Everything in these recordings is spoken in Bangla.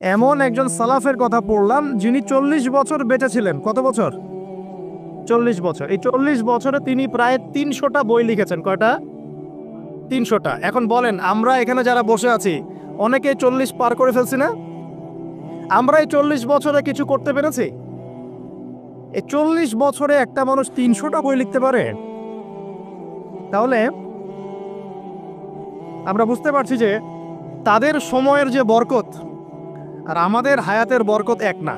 এমন একজন সালাফের কথা পড়লাম যিনি 40 বছর বেঁচে ছিলেন। কত বছর? 40 বছর। এই 40 বছরে তিনি প্রায় 300টা বই লিখেছেন। কয়টা? 300টা। এখন বলেন, আমরা এখানে যারা বসে আছি অনেকেই 40 পার করে ফেলছি না? আমরা এই 40 বছরে কিছু করতে পেরেছি? এই 40 বছরে একটা মানুষ 300টা বই লিখতে পারে? তাহলে আমরা বুঝতে পারছি যে তাদের সময়ের যে বরকত আর আমাদের হায়াতের বরকত এক না।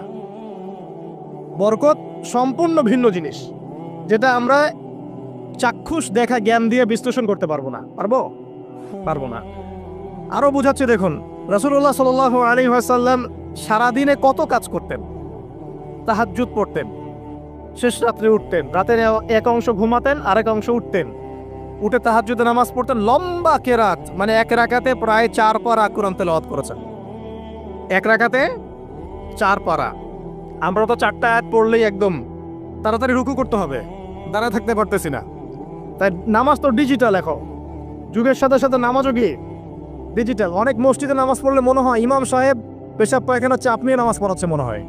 বরকত সম্পূর্ণ ভিন্ন জিনিস, যেটা আমরা চাক্ষুষ দেখা জ্ঞান দিয়ে বিশ্লেষণ করতে পারবো না। পারবো না। আরো বুঝাচ্ছি, দেখুন, রাসূলুল্লাহ সাল্লাল্লাহু আলাইহি ওয়াসাল্লাম সারাদিনে কত কাজ করতেন। তাহাজ্জুদ পড়তেন, শেষ রাত্রে উঠতেন, রাতের এক অংশ ঘুমাতেন, আরেক অংশ উঠতেন, উঠে তাহাজ্জুদের নামাজ পড়তেন, লম্বা কেরাত, মানে এক রাকাতে প্রায় 4 পারা কোরআন তেলাওয়াত করেছেন। এক রাকাতে 4 পারা। আমরা তো 4টা আয়াত পড়লেই একদম তাড়াতাড়ি রুকু করতে হবে, দাঁড়ায় থাকতে পারতেছি না। তাই নামাজ তো ডিজিটাল, এখন যুগের সাথে সাথে নামাজও কি ডিজিটাল। অনেক মসজিদে নামাজ পড়লে মনে হয় ইমাম সাহেব পেশাব পায়খানা চাপ নিয়ে নামাজ পড়াচ্ছে মনে হয়।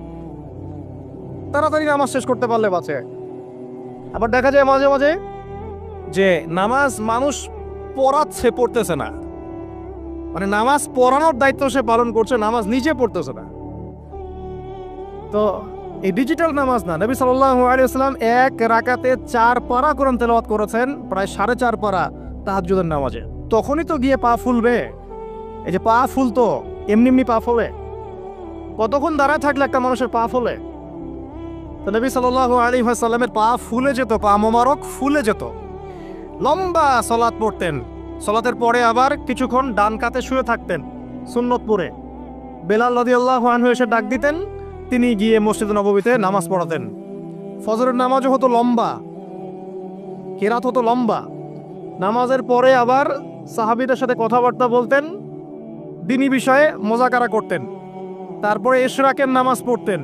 তাড়াতাড়ি নামাজ শেষ করতে পারলে বাঁচে। আবার দেখা যায় মাঝে মাঝে যে নামাজ মানুষ পড়াচ্ছে, পড়তেছে না, মানে নামাজ পড়ানোর দায়িত্ব সে পালন করছে, নামাজ নিজে পড়তেছে না। তো এই ডিজিটাল নামাজ না। নবী সাল্লাল্লাহু আলাইহি ওয়াসাল্লাম এক রাকাতে 4 পারা কোরআন তেলাওয়াত করেছেন, প্রায় 4.5 পারা তাহাজ্জুদের নামাজে। তখনই তো গিয়ে পা ফুলবে। এই যে পা ফুলতো, এমনি এমনি পা ফলে? কতক্ষণ দাঁড়ায় থাকলে একটা মানুষের পা ফলে? তো নবী সাল্লাল্লাহু আলাইহি ওয়াসাল্লামের পা ফুলে যেত, পা মোবারক ফুলে যেত। লম্বা সালাত পড়তেন, সালাতের পরে আবার কিছুক্ষণ ডান কাতে শুয়ে থাকতেন সুন্নত পড়ে। বেলাল রাদিয়াল্লাহু আনহু এসে ডাক দিতেন, তিনি গিয়ে মসজিদে নববীতে নামাজ পড়াতেন। ফজরের নামাজও হতো লম্বা, কেরাত হতো লম্বা। নামাজের পরে আবার সাহাবীদের সাথে কথাবার্তা বলতেন, দ্বীনি বিষয়ে মোজাকারা করতেন। তারপরে ইশরাকের নামাজ পড়তেন,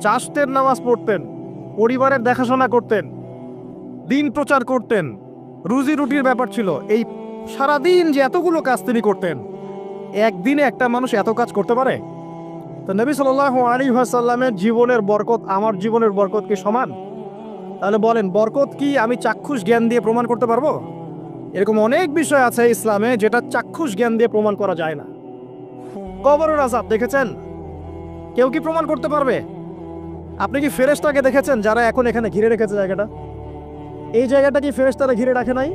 চাশতের নামাজ পড়তেন, পরিবারের দেখাশোনা করতেন, দিন প্রচার করতেন, রুজি রুটির ব্যাপার ছিল। এই সারাদিন যে এতগুলো কাজ তিনি করতেন, একদিনে একটা মানুষ এত কাজ করতে পারে? তো নবী সাল্লাল্লাহু আলাইহি ওয়াসাল্লামের জীবনের বরকত আমার জীবনের বরকত কি সমান? তাহলে বলেন, বরকত কি আমি চাক্ষুষ জ্ঞান দিয়ে প্রমাণ করতে পারবো? এরকম অনেক বিষয় আছে ইসলামে যেটা চাক্ষুষ জ্ঞান দিয়ে প্রমাণ করা যায় না। কবরের আযাব দেখেছেন? কেউ কি প্রমাণ করতে পারবে? আপনি কি ফেরেশতাকে দেখেছেন যারা এখন এখানে ঘিরে রেখেছে জায়গাটা? এই জায়গাটা কি ফেরেশতারা ঘিরে রাখে নাই?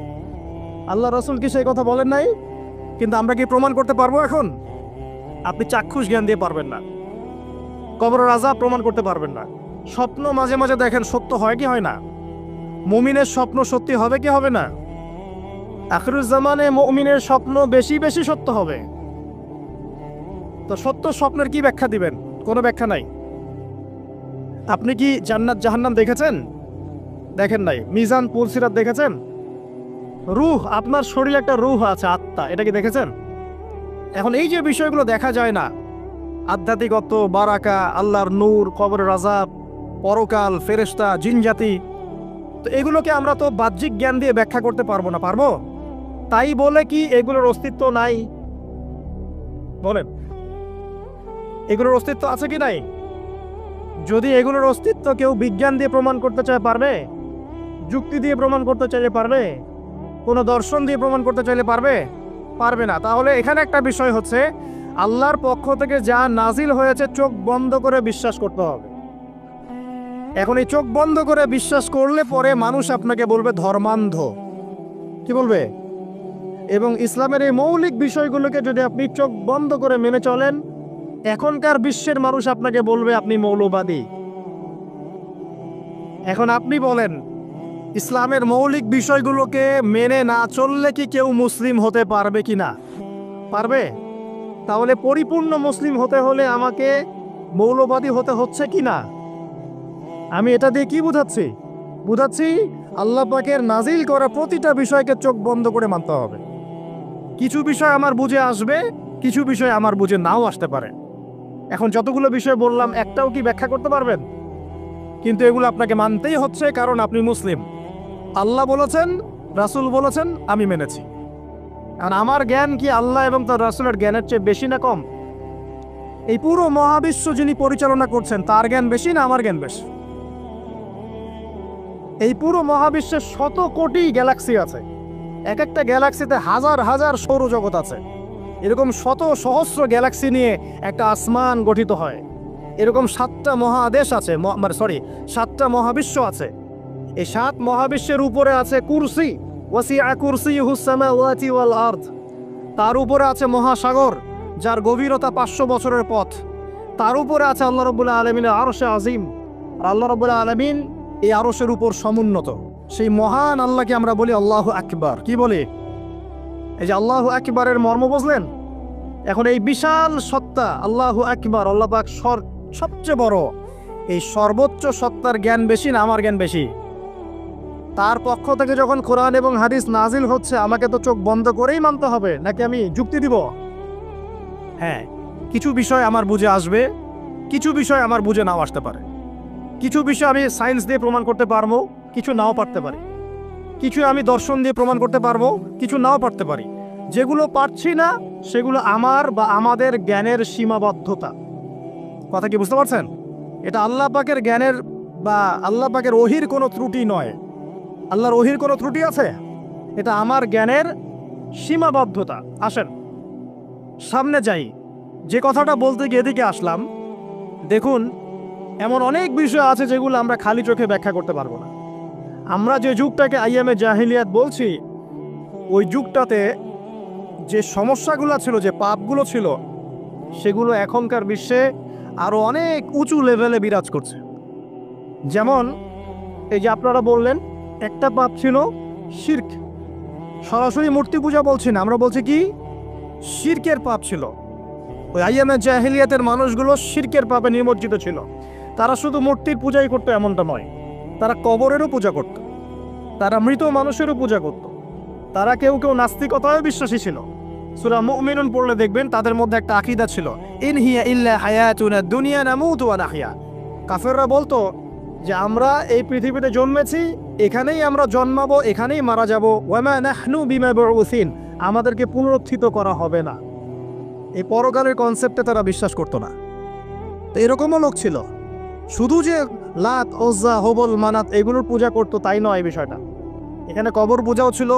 আল্লাহ রাসূল কি সেই কথা বলেন নাই? কিন্তু আমরা কি প্রমাণ করতে পারবো এখন? আপনি চাক্ষুষ জ্ঞান দিয়ে পারবেন না। কবরের আযাব প্রমাণ করতে পারবেন না। স্বপ্ন মাঝে মাঝে দেখেন, সত্য হয় কি হয় না? মুমিনের স্বপ্ন সত্যি হবে কি হবে না? আখিরুজ জামানে মুমিনের স্বপ্ন বেশি বেশি সত্য হবে। তো সত্য স্বপ্নের কি ব্যাখ্যা দিবেন? কোনো ব্যাখ্যা নাই। আপনি কি জান্নাত জাহান্নাম দেখেছেন? দেখেন নাই। মিজান পুলসিরাত দেখেছেন? রূহ, আপনার শরীরে একটা রূহ আছে, আত্মা, এটা কি দেখেছেন? এখন এই যে বিষয়গুলো দেখা যায় না, আধ্যাত্মিকত্ব, বারাকা, আল্লাহর নূর, কবরের আযাব, পরকাল, ফেরেশতা, জিনজাতি, তো এগুলোকে আমরা তো বাহ্যিক জ্ঞান দিয়ে ব্যাখ্যা করতে পারবো না। পারবো? তাই বলে কি এগুলোর অস্তিত্ব নাই? বলেন, এগুলোর অস্তিত্ব আছে কি নাই? যদি এগুলোর অস্তিত্ব কেউ বিজ্ঞান দিয়ে প্রমাণ করতে চায়, পারবে? যুক্তি দিয়ে প্রমাণ করতে চাইলে পারবে? কোনো দর্শন দিয়ে প্রমাণ করতে চাইলে পারবে? পারবে না। তাহলে এখানে একটা বিষয় হচ্ছে, আল্লাহর পক্ষ থেকে যা নাজিল হয়েছে চোখ বন্ধ করে বিশ্বাস করতে হবে। এখন এই চোখ বন্ধ করে বিশ্বাস করলে পরে মানুষ আপনাকে বলবে ধর্মান্ধ। কি বলবে? এবং ইসলামের এই মৌলিক বিষয়গুলোকে যদি আপনি চোখ বন্ধ করে মেনে চলেন, এখনকার বিশ্বের মানুষ আপনাকে বলবে আপনি মৌলবাদী। এখন আপনি বলেন, ইসলামের মৌলিক বিষয়গুলোকে মেনে না চললে কি কেউ মুসলিম হতে পারবে কি না? পারবে? তাহলে পরিপূর্ণ মুসলিম হতে হলে আমাকে মৌলবাদী হতে হচ্ছে কি না? আমি এটা দিয়ে কি বুঝাচ্ছি আল্লাহ পাকের নাজিল করা প্রতিটা বিষয়কে চোখ বন্ধ করে মানতে হবে। কিছু বিষয় আমার বুঝে আসবে, কিছু বিষয় আমার বুঝে নাও আসতে পারে। এখন যতগুলো বিষয় বললাম, একটাও কি ব্যাখ্যা করতে পারবেন? কিন্তু এগুলো আপনাকে মানতেই হচ্ছে, কারণ আপনি মুসলিম। আল্লাহ বলেছেন, রাসূল বলেছেন, আমি মেনেছি। আর আমার জ্ঞান কি আল্লাহ এবং তার রাসূলের জ্ঞানের চেয়ে বেশি না কম? এই পুরো মহাবিশ্ব যিনি পরিচালনা করছেন তার জ্ঞান বেশি না আমার জ্ঞান বেশি? এই পুরো মহাবিশ্বের শত কোটি গ্যালাক্সি আছে, এক একটা গ্যালাক্সিতে হাজার হাজার সৌরজগৎ আছে। এরকম শত সহস্র গ্যালাক্সি নিয়ে একটা আসমান গঠিত হয়। এরকম 7টা মহাদেশ আছে, সাতটা মহাবিশ্ব আছে। এই 7 মহাবিশ্বের উপরে আছে কুরসি, ওয়াসিআ কুরসিয়ুহুস সামাওয়াতি ওয়াল আরদ। তার উপরে আছে মহাসাগর, যার গভীরতা 500 বছরের পথ। তার উপরে আছে আল্লাহ রাব্বুল আলামিনের আরশে আজিম। আর আল্লাহ রাব্বুল আলামিন এই আরশের উপর সমুন্নত। সেই মহান আল্লাহকে আমরা বলি আল্লাহু আকবার। কি বলি? এই যে আল্লাহু আকবারের মর্ম বুঝলেন? এখন এই বিশাল সত্তা আল্লাহু আকবার, আল্লাহ পাক সবচেয়ে বড়, এই সর্বোচ্চ সত্তার জ্ঞান বেশি না আমার জ্ঞান বেশি? তার পক্ষ থেকে যখন কোরআন এবং হাদিস নাজিল হচ্ছে, আমাকে তো চোখ বন্ধ করেই মানতে হবে, নাকি আমি যুক্তি দিব? হ্যাঁ, কিছু বিষয় আমার বুঝে আসবে, কিছু বিষয় আমার বুঝে নাও আসতে পারে। কিছু বিষয় আমি সায়েন্স দিয়ে প্রমাণ করতে পারবো, কিছু নাও পারতে পারি। কিছু আমি দর্শন দিয়ে প্রমাণ করতে পারবো, কিছু নাও পারতে পারি। যেগুলো পারছি না সেগুলো আমার বা আমাদের জ্ঞানের সীমাবদ্ধতা। কথা কি বুঝতে পারছেন? এটা আল্লাহ পাকের জ্ঞানের বা আল্লাহ পাকের ওহির কোনো ত্রুটি নয়। আল্লাহর ওহির কোনো ত্রুটি আছে? এটা আমার জ্ঞানের সীমাবদ্ধতা। আসেন সামনে যাই। যে কথাটা বলতে গিয়ে এদিকে আসলাম, দেখুন এমন অনেক বিষয় আছে যেগুলো আমরা খালি চোখে ব্যাখ্যা করতে পারবো না। আমরা যে যুগটাকে আইয়ামে জাহিলিয়াত বলছি, ওই যুগটাতে যে সমস্যাগুলো ছিল, যে পাপগুলো ছিল, সেগুলো এখনকার বিশ্বে আরো অনেক উঁচু লেভেলে বিরাজ করছে। যেমন এই যে আপনারা বললেন, একটা পাপ ছিল শিরক। সরাসরি মূর্তি পূজা বলছি না, আমরা বলছি কি শিরকের পাপ ছিল। ওই আইয়ামে জাহিলিয়াতের মানুষগুলো শিরকের পাপে নিমজ্জিত ছিল। তারা শুধু মূর্তির পূজাই করতো এমনটা নয়, তারা কবরেরও পূজা করত, তারা মৃত মানুষেরও পূজা করত, তারা কেউ কেউ নাস্তিকতায় বিশ্বাসী ছিল। সূরা মুমিনুন পড়লে দেখবেন তাদের মধ্যে একটা আকীদা ছিল, ইন হিয়া ইল্লা হায়াতুনা দুনিয়া নামুতু ওয়া নাহইয়া। কাফেররা বলতো যে আমরা এই পৃথিবীতে জন্মেছি, এখানেই আমরা জন্মাবো, এখানেই মারা যাব, ওয়া মা নাহনু বিমাবউসিন, আমাদেরকে পুনরুত্থিত করা হবে না। এই পরকালের কনসেপ্টে তারা বিশ্বাস করতো না। তো এরকমও লোক ছিল। শুধু যে লাত, ওজ্জা, হবল, মানাত এগুলোর পূজা করতো তাই নয় বিষয়টা। এখানে কবর পূজাও ছিল,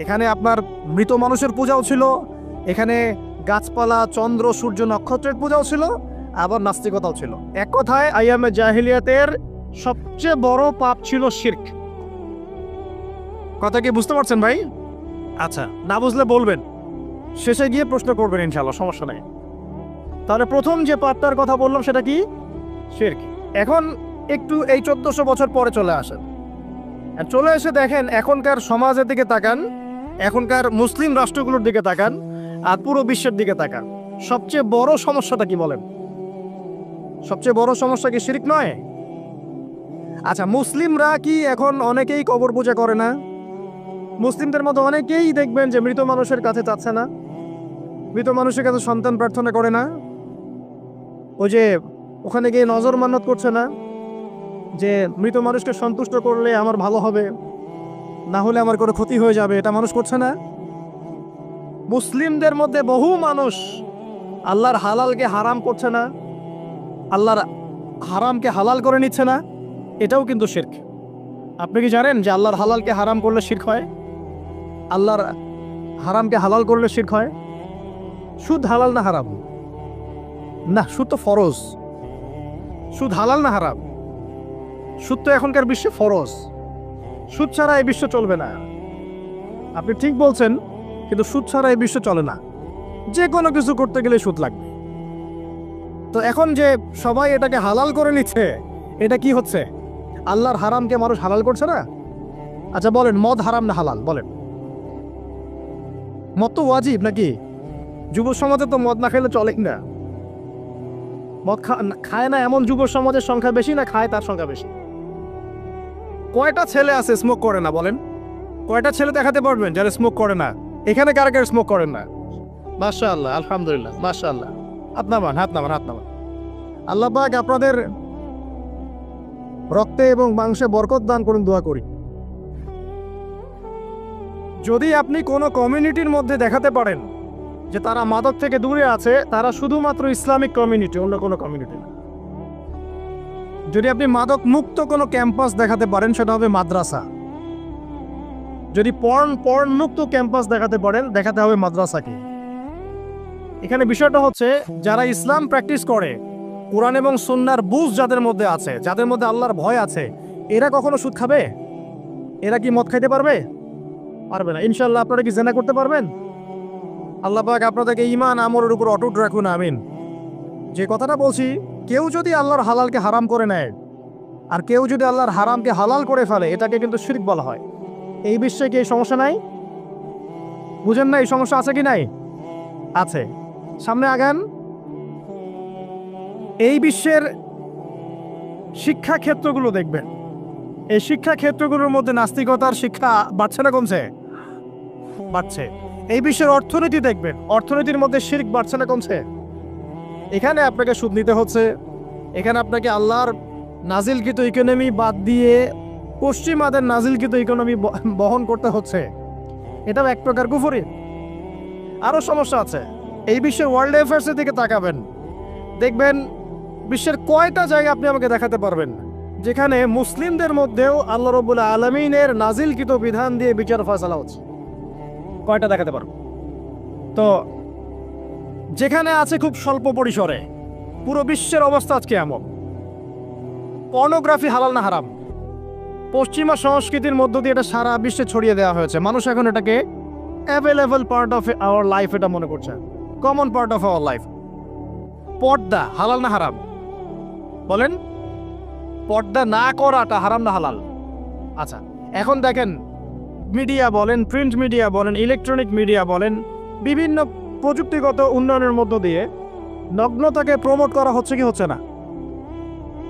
এখানে আপনার মৃত মানুষের পূজাও ছিল, এখানে গাছপালা, চন্দ্র, সূর্য, নক্ষত্রের পূজাও ছিল, আবার নাস্তিকতাও ছিল। এক কথায় আইয়ামে জাহিলিয়াতের সবচেয়ে বড় পাপ ছিল শিরক। কথা কি বুঝতে পারছেন ভাই? আচ্ছা, না বুঝলে বলবেন, শেষে গিয়ে প্রশ্ন করবেন ইনশাআল্লাহ, সমস্যা নেই। তাহলে প্রথম যে পাপটার কথা বললাম সেটা কি? শিরক। এখন একটু এই 1400 বছর পরে চলে আসেন। চলে এসে দেখেন এখনকার সমাজের দিকে তাকান, এখনকার মুসলিম রাষ্ট্রগুলোর দিকে তাকান, আর পুরো বিশ্বের দিকে তাকান। সবচেয়ে বড় সমস্যাটা কি বলেন? সবচেয়ে বড় সমস্যা কি শিরক নয়? আচ্ছা, মুসলিমরা কি এখন অনেকেই কবর পূজা করে না? মুসলিমদের মতো অনেকেই দেখবেন যে মৃত মানুষের কাছে যাচ্ছে না, মৃত মানুষের কাছে সন্তান প্রার্থনা করে না, ওই যে ওখানে গিয়ে নজর মান্নত করছে না যে মৃত মানুষকে সন্তুষ্ট করলে আমার ভালো হবে, না হলে আমার কোনো ক্ষতি হয়ে যাবে, এটা মানুষ করছে না। মুসলিমদের মধ্যে বহু মানুষ আল্লাহর হালালকে হারাম করছে না, আল্লাহর হারামকে হালাল করে নিচ্ছে না, এটাও কিন্তু শিরক। আপনি কি জানেন যে আল্লাহর হালালকে হারাম করলে শিরক হয়? আল্লাহর হারামকে হালাল করলে শিরক হয়? সুদ হালাল না হারাম? না, সুদ তো ফরজ। সুদ হালাল না হারাম? সুদ তো এখনকার বিশ্বে ফরজ। সুদ ছাড়া এই বিশ্ব চলবে না। আপনি ঠিক বলছেন, কিন্তু সুদ ছাড়া এই বিশ্ব চলে না। যে কোনো কিছু করতে গেলে সুদ লাগবে। তো এখন যে সবাই এটাকে হালাল করে নিচ্ছে, এটা কি হচ্ছে? আল্লাহর হারামকে মানুষ হালাল করছে না? আচ্ছা বলেন, মদ হারাম না হালাল? বলেন। মদ তো ওয়াজিব নাকি? যুব সমাজে তো মদ না খাইলে চলে না। মদ খায় না এমন যুব সমাজের সংখ্যা বেশি, না খায় তার সংখ্যা বেশি? কয়টা ছেলে আছে স্মোক করে না? বলেন, কয়টা ছেলে দেখাতে পারবেন যারা স্মোক করে না? এখানে কারা কারা স্মোক করেন না? মাশাআল্লাহ, আলহামদুলিল্লাহ, মাশাআল্লাহ। হাত নামান, হাত নামান, হাত নামান। আল্লাহ পাক আপনাদের রক্তে এবং মাংসে বরকত দান করুন, দোয়া করি। যদি আপনি কোনো কমিউনিটির মধ্যে দেখাতে পারেন যে তারা মাদক থেকে দূরে আছে, তারা শুধুমাত্র ইসলামিক কমিউনিটি, অন্য কোনো কমিউনিটি না। যদি আপনি মাদক মুক্ত কোনো ক্যাম্পাস দেখাতে পারেন, সেটা হবে মাদ্রাসা। যদি পর্ন মুক্ত ক্যাম্পাস দেখাতে হবে মাদ্রাসাকে। এখানে বিষয়টা হচ্ছে, যারা ইসলাম প্র্যাকটিস করে, কোরআন এবং সুন্নাহর বুঝ যাদের মধ্যে আছে, যাদের মধ্যে আল্লাহর ভয় আছে, এরা কখনো সুদ খাবে? এরা কি মদ খাইতে পারবে? পারবে না। ইনশাল্লাহ আপনারা কি জিনা করতে পারবেন? আল্লাহ পাক আপনাদেরকে ঈমান আমলের উপর অটুট রাখুন, আমিন। যে কথাটা বলছি, কেউ যদি আল্লাহর হালালকে হারাম করে নেয় আর কেউ যদি আল্লাহর হারামকে হালাল করে ফেলে, এটাকে কিন্তু শিরক বলা হয়। এই বিশ্বে কি এই সমস্যা নাই? বুঝেন না এই সমস্যা আছে কি নাই? আছে। সামনে আগান। এই বিশ্বের শিক্ষা ক্ষেত্রগুলো দেখবেন, এই শিক্ষা ক্ষেত্রগুলোর মধ্যে নাস্তিকতার শিক্ষা বাড়ছে না কমছে? বাড়ছে। এই বিশ্বের অর্থনীতি দেখবেন, অর্থনীতির মধ্যে শিরক বাড়ছে না কমছে? এখানে আপনাকে সুদ নিতে হচ্ছে, এখানে আপনাকে আল্লাহর নাজিলকৃত ইকোনমি বাদ দিয়ে পশ্চিমাদের নাজিলকৃত ইকোনমি বহন করতে হচ্ছে। এটাও এক প্রকার কুফরি। আরও সমস্যা আছে। এই বিশ্বের ওয়ার্ল্ড অ্যাফেয়ার্সের দিকে তাকাবেন, দেখবেন বিশ্বের কয়টা জায়গা আপনি আমাকে দেখাতে পারবেন যেখানে মুসলিমদের মধ্যেও আল্লাহ রাব্বুল আলামিনের নাজিলকৃত বিধান দিয়ে বিচার ফয়সালা হচ্ছে? কয়টা দেখাতে পারবো? তো যেখানে আছে খুব স্বল্প পরিসরে। পুরো বিশ্বের অবস্থা আজকে এমন। পর্নোগ্রাফি হালাল না হারাম? পশ্চিমা সংস্কৃতির মধ্য দিয়ে এটা সারা বিশ্বে ছড়িয়ে দেওয়া হয়েছে। মানুষ এখন এটাকে available part of our life এটা মনে করছে, common part of our life. পর্দা হালাল না হারাম? বলেন, পর্দা না করাটা হারাম না হালাল? আচ্ছা, এখন দেখেন, মিডিয়া বলেন, প্রিন্ট মিডিয়া বলেন, ইলেকট্রনিক মিডিয়া বলেন, বিভিন্ন প্রযুক্তিগত উন্নয়নের মধ্য দিয়ে নগ্নতাকে প্রমোট করা হচ্ছে কি হচ্ছে না?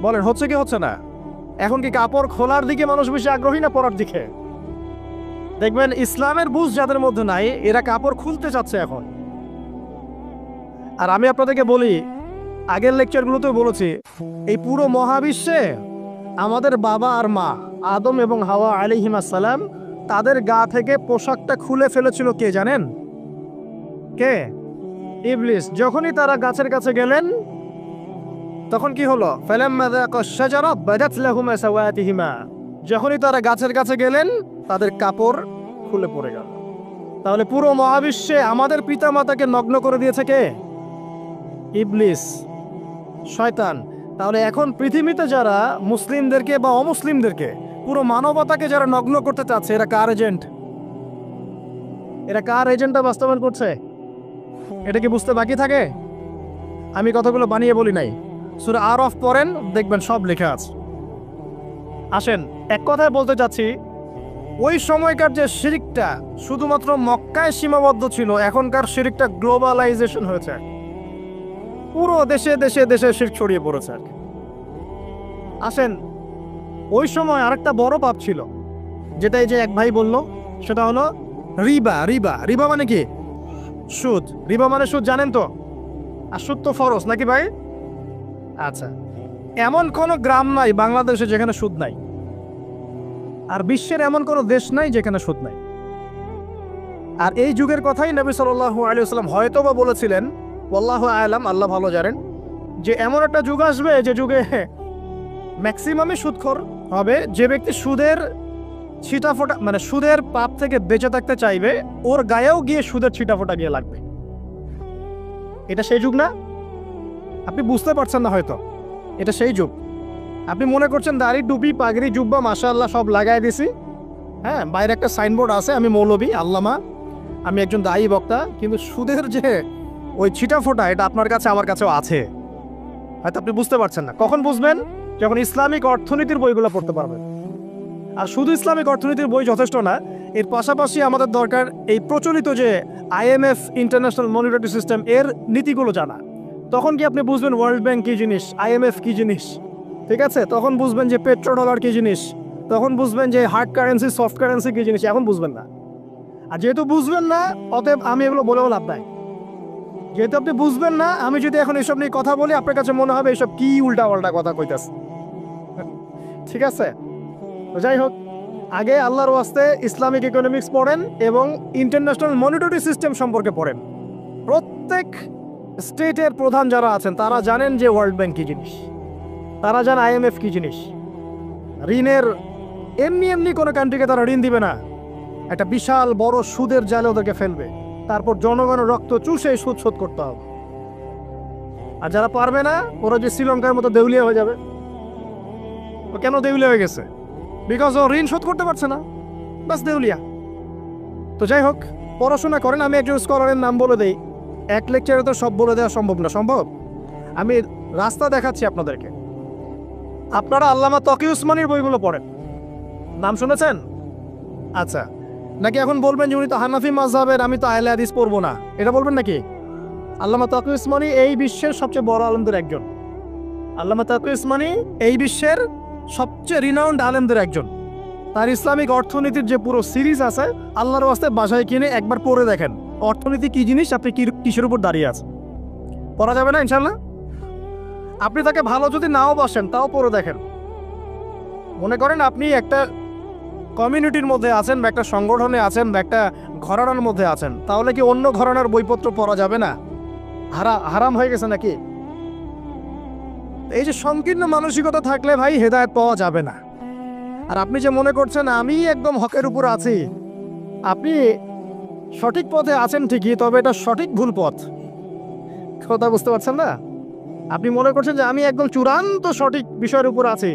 বলেন, হচ্ছে কি হচ্ছে না? এখন কি কাপড় খোলার দিকে মানুষ বেশি আগ্রহী না পরার দিকে? দেখবেন ইসলামের বুঝ যাদের মধ্যে নাই, এরা কাপড় খুলতে চাচ্ছে এখন। আর আমি আপনাদেরকে বলি, আগের লেকচারগুলোতেও বলেছি, এই পুরো মহাবিশ্বে আমাদের বাবা আর মা আদম এবং হাওয়া আলাইহিমুস সালাম, তাদের গা থেকে পোশাকটা খুলে ফেলেছিল কে জানেন? কে? ইবলিস। যখনই তারা গাছের কাছে গেলেন, তখন কি হলো? ফালাম্মা যাকা শাজারা বাদাত লাহুমা সাওয়াতিহিমা। যখনই তারা গাছের কাছে গেলেন, তাদের কাপড় খুলে পড়ে গেল। তাহলে পুরো মহাবিশ্বে আমাদের পিতামাতাকে নগ্ন করে দিয়েছে কে? ইবলিস, শয়তান। তাহলে এখন পৃথিবীতে যারা মুসলিমদেরকে বা অমুসলিমদেরকে, পুরো মানবতাকে যারা নগ্ন করতে চাচ্ছে, এরা কার এজেন্ট? এরা কার এজেন্টটা বাস্তবায়ন করছে? এটা কি বুঝতে বাকি থাকে? আমি কথাগুলো বানিয়ে বলি নাই। সূরা আরাফ পড়েন, দেখবেন সব লেখা আছে। আসেন, এক কথায় বলতে চাচ্ছি, ওই সময়কার যে শিরকটা শুধুমাত্র মক্কায় সীমাবদ্ধ ছিল, এখনকার শিরকটা গ্লোবালাইজেশন হয়েছে। পুরো দেশে দেশে দেশে শিরক ছড়িয়ে পড়েছে। আসেন, ওই সময় আরেকটা বড় পাপ ছিল, যেটা এই যে এক ভাই বলল, সেটা হলো রিবা। রিবা, রিবা মানে কি? সুদ। রিবা মানে সুদ, জানেন তো? আর সুদ তো ফরজ নাকি ভাই? আচ্ছা, এমন কোনো গ্রাম নাই বাংলাদেশে যেখানে সুদ নাই, আর বিশ্বের এমন কোনো দেশ নাই যেখানে সুদ নাই। আর এই যুগের কথাই নবী সাল্লাল্লাহু আলাইহি ওয়াসাল্লাম হয়তো বা বলেছিলেন, আল্লাহু আ'লাম, আল্লাহ ভালো জানেন, যে এমন একটা যুগ আসবে যে যুগে ম্যাক্সিমামই সুদখোর হবে। যে ব্যক্তি সুদের ছিটাফোটা, মানে সুদের পাপ থেকে বেঁচে থাকতে চাইবে, ওর গায়েও গিয়ে সুদের ছিটাফোটা গিয়ে লাগবে। এটা সেই যুগ না? আপনি বুঝতে পারছেন না হয়তো, এটা সেই যুগ। আপনি মনে করছেন দাড়ি, টুপি, পাগড়ি, জুব্বা মাশাআল্লাহ সব লাগাই দিছি, হ্যাঁ, বাইরে একটা সাইনবোর্ড আছে, আমি মৌলবী, আল্লামা, আমি একজন দায়ী বক্তা, কিন্তু সুদের যে ওই ছিটাফোটা, এটা আপনার কাছে আমার কাছেও আছে। হয়তো আপনি বুঝতে পারছেন না। কখন বুঝবেন? যখন ইসলামিক অর্থনীতির বইগুলো পড়তে পারবেন। আর শুধু ইসলামিক অর্থনীতির বই যথেষ্ট না, এর পাশাপাশি আমাদের দরকার এই প্রচলিত যে IMF, ইন্টারন্যাশনাল মনিটারি সিস্টেম, এর নীতিগুলো জানা। তখন কি আপনি বুঝবেন ওয়ার্ল্ড ব্যাংক কী জিনিস, IMF কী জিনিস, ঠিক আছে? তখন বুঝবেন যে পেট্রো ডলার কী জিনিস, তখন বুঝবেন যে হার্ড কারেন্সি, সফট কারেন্সি কী জিনিস, এখন বুঝবেন না। আর যেহেতু বুঝবেন না, অতএব আমি এগুলো বলেও লাভ নাই। যেহেতু আপনি বুঝবেন না, আমি যদি এখন এসব নিয়ে কথা বলি, আপনার কাছে মনে হবে এসব কি উল্টা পাল্টা কথা কইতাছে। ঠিক আছে? তো যাই হোক, আগে আল্লাহর ওয়াস্তে ইসলামিক ইকোনমিক্স পড়েন এবং ইন্টারন্যাশনাল মনিটারি সিস্টেম সম্পর্কে পড়েন। প্রত্যেক স্টেটের প্রধান যারা আছেন তারা জানেন যে ওয়ার্ল্ড ব্যাংক কী জিনিস, তারা জানে IMF কী জিনিস। ঋণের এমনি এমনি কোনো কান্ট্রিকে তারা ঋণ দিবে না, একটা বিশাল বড় সুদের জালে ওদেরকে ফেলবে, তারপর জনগণের রক্ত চুষে সুদ শোধ করতে হবে। আর যারা পারবে না ওরা যে শ্রীলঙ্কার মতো দেউলিয়া হয়ে যাবে। ও কেন দেউলিয়া হয়ে গেছে? বিকজ ও ঋণ শোধ করতে পারছে না, বাস দেউলিয়া। তো যাই হোক, পড়াশোনা করেন। আমি একজন স্কলারের নাম বলে দেই, এক লেকচারে তো সব বলে দেওয়া সম্ভব না। সম্ভব? আমি রাস্তা দেখাচ্ছি আপনাদেরকে। আপনারা আল্লামা তকি উসমানীর বইগুলো পড়েন, নাম শুনেছেন? আচ্ছা, নাকি এখন বলবেন যে উনি তো হানাফি মাযহাবের, আমি তো আহলে হাদিস পড়বো না, এটা বলবেন নাকি? আল্লামা তকি উসমানী এই বিশ্বের সবচেয়ে বড় আলেমদের একজন। আল্লামা তকি উসমানী এই বিশ্বের সবচেয়ে রিনাউন্ড আলেমদের একজন। তার ইসলামিক অর্থনীতির যে পুরো সিরিজ আছে, আল্লাহর ওয়াস্তে বাসায় কিনে একবার পড়ে দেখেন অর্থনীতি কি জিনিস, আপনি কিসের উপর দাঁড়িয়ে আছেন। পড়া যাবে না ইনশাল্লাহ? আপনি তাকে ভালো যদি নাও বাসেন তাও পড়ে দেখেন। মনে করেন আপনি একটা কমিউনিটির মধ্যে আছেন বা একটা সংগঠনে আছেন বা একটা ঘরানার মধ্যে আছেন, তাহলে কি অন্য ঘরানার বইপত্র পড়া যাবে না? হারাম হয়ে গেছে নাকি? এই যে সংকীর্ণ মানসিকতা থাকলে ভাই হেদায়েত পাওয়া যাবে না। আর আপনি যে মনে করছেন আমি একদম হকের উপর আছি, আপনি সঠিক পথে আছেন ঠিকই, তবে এটা সঠিক ভুল পথ। কথা বুঝতে পারছেন না? আপনি মনে করছেন যে আমি একদম চূড়ান্ত সঠিক বিষয়ের উপর আছি।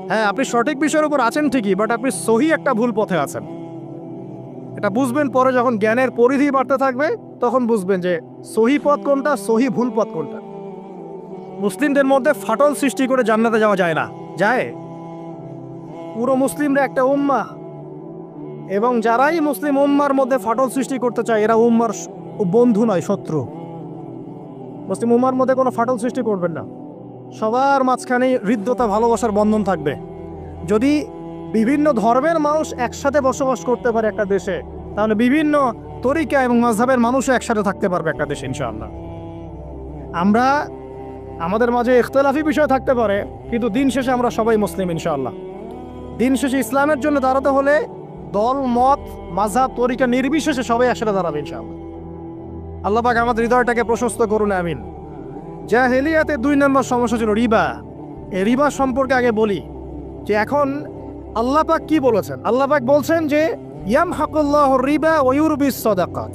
হ্যাঁ, আপনি সঠিক বিষয়ের উপর আছেন ঠিকই, বাট আপনি সহি একটা ভুল পথে আছেন। এটা বুঝবেন পরে, যখন জ্ঞানের পরিধি বাড়তে থাকবে তখন বুঝবেন যে সহি পথ কোনটা, সহি ভুল পথ কোনটা। মুসলিমদের মধ্যে ফাটল সৃষ্টি করে জান্নাতে যাওয়া যায় না। যায়? পুরো মুসলিমরা একটা উম্মাহ, এবং যারাই মুসলিম উম্মার মধ্যে ফাটল সৃষ্টি করতে চায় এরা উম্মার বন্ধু নয়, শত্রু। মুসলিম উম্মার মধ্যে কোনো ফাটল সৃষ্টি করবেন না। সবার মাঝখানে হৃদ্যতা, ভালোবাসার বন্ধন থাকবে। যদি বিভিন্ন ধর্মের মানুষ একসাথে বসবাস করতে পারে একটা দেশে, তাহলে বিভিন্ন তরিকা এবং মাযহাবের মানুষও একসাথে থাকতে পারবে একটা দেশে ইনশাআল্লাহ। আমরা আমাদের মাঝে ইখতিলাফি বিষয় থাকতে পারে, কিন্তু দিন শেষে আমরা সবাই মুসলিম ইনশাআল্লাহ। দিন শেষে ইসলামের জন্য দাঁড়াতে হলে দল, মত, মাযহাব, তরিকা নির্বিশেষে সবাই একসাথে দাঁড়াবে ইনশাআল্লাহ। আল্লাহ পাক আমাদের হৃদয়টাকে প্রশস্ত করুন, আমিন। জাহেলিয়াতে 2 নম্বর সমস্যা ছিল রিবা। এই রিবা সম্পর্কে আগে বলি যে এখন আল্লাহ পাক কি বলেছেন। আল্লাহ পাক বলছেন যে ইয়ামহাকুল্লাহুর রিবা ওয়া ইউরবিস সাদাকাত।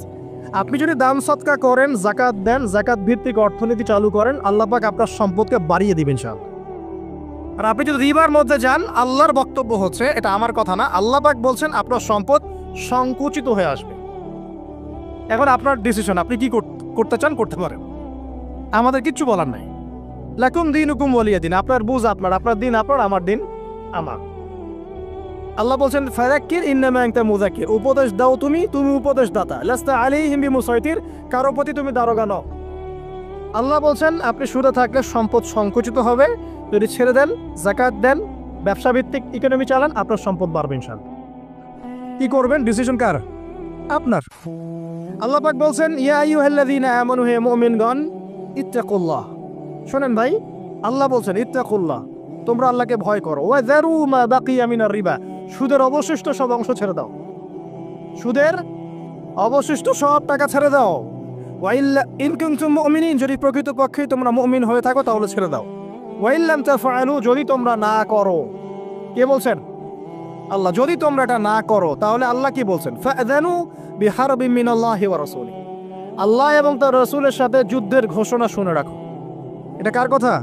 আপনি যদি দান সদকা করেন, যাকাত দেন, যাকাত ভিত্তিক অর্থনীতি চালু করেন, আল্লাহ পাক আপনার সম্পদকে বাড়িয়ে দিবেন ইনশাআল্লাহ। আর আপনি যদি রিবার মধ্যে যান, আল্লাহর বক্তব্য হচ্ছে, এটা আমার কথা না, আল্লাহ পাক বলছেন আপনার সম্পদ সংকুচিত হয়ে আসবে। এখন আপনার ডিসিশন, আপনি কি করতে চান করতে পারেন, আমাদের কিচ্ছু বলার নাই। লাকুম দীনুকুম ওয়ালিয়া দিন, আপনার বুঝ আপনার, আপনার দিন আপনার, আমার দিন আমার। আল্লাহ বলছেন ফাযাক্কির ইন্নামা আনতা মুযাক্কির, উপদেশ দাও তুমি, তুমি উপদেশ দাতা। লাস্তা আলাইহিম বিমুসাইতির, কারো প্রতি তুমি দারোগা নও। আল্লাহ বলছেন আপনি সুদে থাকলে সম্পদ সংকুচিত হবে, যদি ছেড়ে দেন, যাকাত দেন, ব্যবসা ভিত্তিক ইকোনমি চালান, আপনার সম্পদ বাড়বে ইনশাআল্লাহ। কি করবেন, ডিসিশন কার? আপনার। আল্লাহ পাক বলছেন ইয়া আইয়ুহাল্লাযীনা আমানু, হে মুমিনগণ, ইত্তাকুল্লাহ। শোনেন ভাই, আল্লাহ বলছেন ইত্তাকুল্লাহ, তোমরা আল্লাহকে ভয় করো। ওয়া যারু মা বাকিয়া মিনার রিবা, সুদের অবশিষ্ট সব অংশ ছেড়ে দাও। সুদের অবশিষ্ট সব টাকা ছেড়ে দাও। ওয়া ইন কুনতুম মুমিনিন, যদি প্রকৃতপক্ষে তোমরা মুমিন হয়ে থাকো তাহলে ছেড়ে দাও। ওয়া ইল্লাম তাফআলু, যদি তোমরা না করো। কে বলছেন? আল্লাহ। যদি তোমরা এটা না করো তাহলে আল্লাহ কি বলছেন? ফাআযানু বিহারবিন মিনাল্লাহি ওয়া রাসূলিহি, আল্লাহ এবং তার রাসূলের সাথে যুদ্ধের ঘোষণা শুনে রাখো। এটা কার কথা?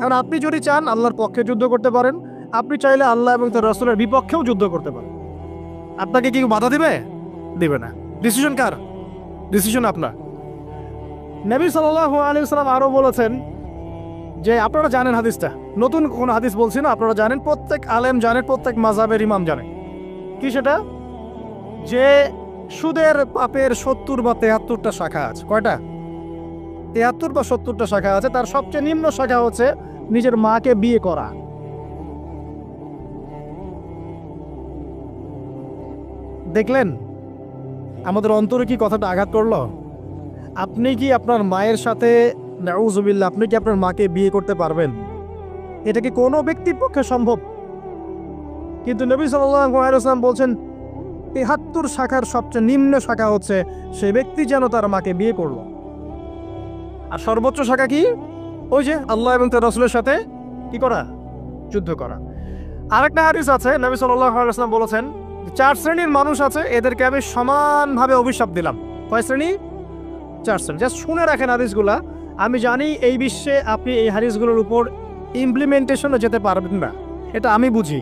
এখন আপনি যদি চান আল্লাহর পক্ষে যুদ্ধ করতে পারেন, আপনি চাইলে আল্লাহ এবং তার রাসূলের বিপক্ষেও যুদ্ধ করতে পারেন। আপনাকে কি বাধা দিবে? দিবে না। ডিসিশন কার? ডিসিশন আপনার। নবী সাল্লাল্লাহু আলাইহি ওয়াসাল্লাম আরো বলেছেন যে, আপনারা জানেন হাদিসটা, নতুন কোন হাদিস বলছি না, আপনারা জানেন, প্রত্যেক আলেম জানেন, প্রত্যেক মাযহাবের ইমাম জানেন। কি সেটা? যে সুদের পাপের 70 বা 73টা শাখা আছে। কয়টা? 73 বা 70টা শাখা আছে। তার সবচেয়ে নিম্ন শাখা হচ্ছে নিজের মাকে বিয়ে করা। দেখলেন আমাদের অন্তরে কি কথাটা আঘাত করলো? আপনি কি আপনার মায়ের সাথে, নাউযুবিল্লাহ, আপনি কি আপনার মাকে বিয়ে করতে পারবেন? এটা কি কোনো ব্যক্তির পক্ষে সম্ভব? কিন্তু নবী সাল্লাল্লাহু আলাইহি ওয়াসাল্লাম বলছেন ৭৩ শাখার সবচেয়ে নিম্ন শাখা হচ্ছে সে ব্যক্তি যেন তার মাকে বিয়ে করলো। আর সর্বোচ্চ শাখা কি? ওই যে আল্লাহ এবং তার রাসূলের সাথে কি করা? যুদ্ধ করা। আরেকটা হাদিস আছে, নবী সাল্লাল্লাহু আলাইহি ওয়াসাল্লাম বলেছেন 4 শ্রেণীর মানুষ আছে, এদেরকে আমি সমানভাবে অভিশাপ দিলাম। কয় শ্রেণী? 4 শ্রেণী। জাস্ট শুনে রাখেন হাদিসগুলা। আমি জানি এই বিশ্বে আপনি এই হাদিসগুলোর উপর ইমপ্লিমেন্টেশনে যেতে পারবেন না, এটা আমি বুঝি,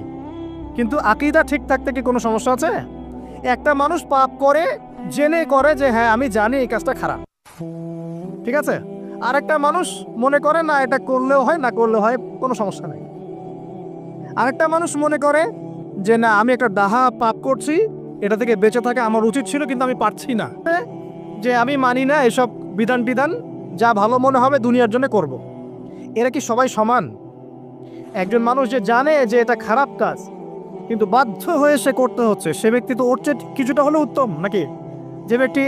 কিন্তু আকীদা ঠিক থাকতে কি কোনো সমস্যা আছে? একটা মানুষ পাপ করে জেনে করে যে হ্যাঁ আমি জানি এই কাজটা খারাপ, ঠিক আছে, আর একটা মানুষ মনে করে না এটা করলেও হয় না করলেও হয়, কোনো সমস্যা নেই। আরেকটা মানুষ মনে করে যে না আমি একটা ডাহা পাপ করছি, এটা থেকে বেঁচে থাকা আমার উচিত ছিল কিন্তু আমি পারছি না, যে আমি মানি না এসব বিধান টিধান, যা ভালো মনে হবে দুনিয়ার জন্য করব। এরা কি সবাই সমান? একজন মানুষ যে জানে যে এটা খারাপ কাজ কিন্তু বাধ্য হয়ে সে করতে হচ্ছে, সে ব্যক্তি তো ওর চেয়ে কিছুটা হলেও উত্তম নাকি যে ব্যক্তি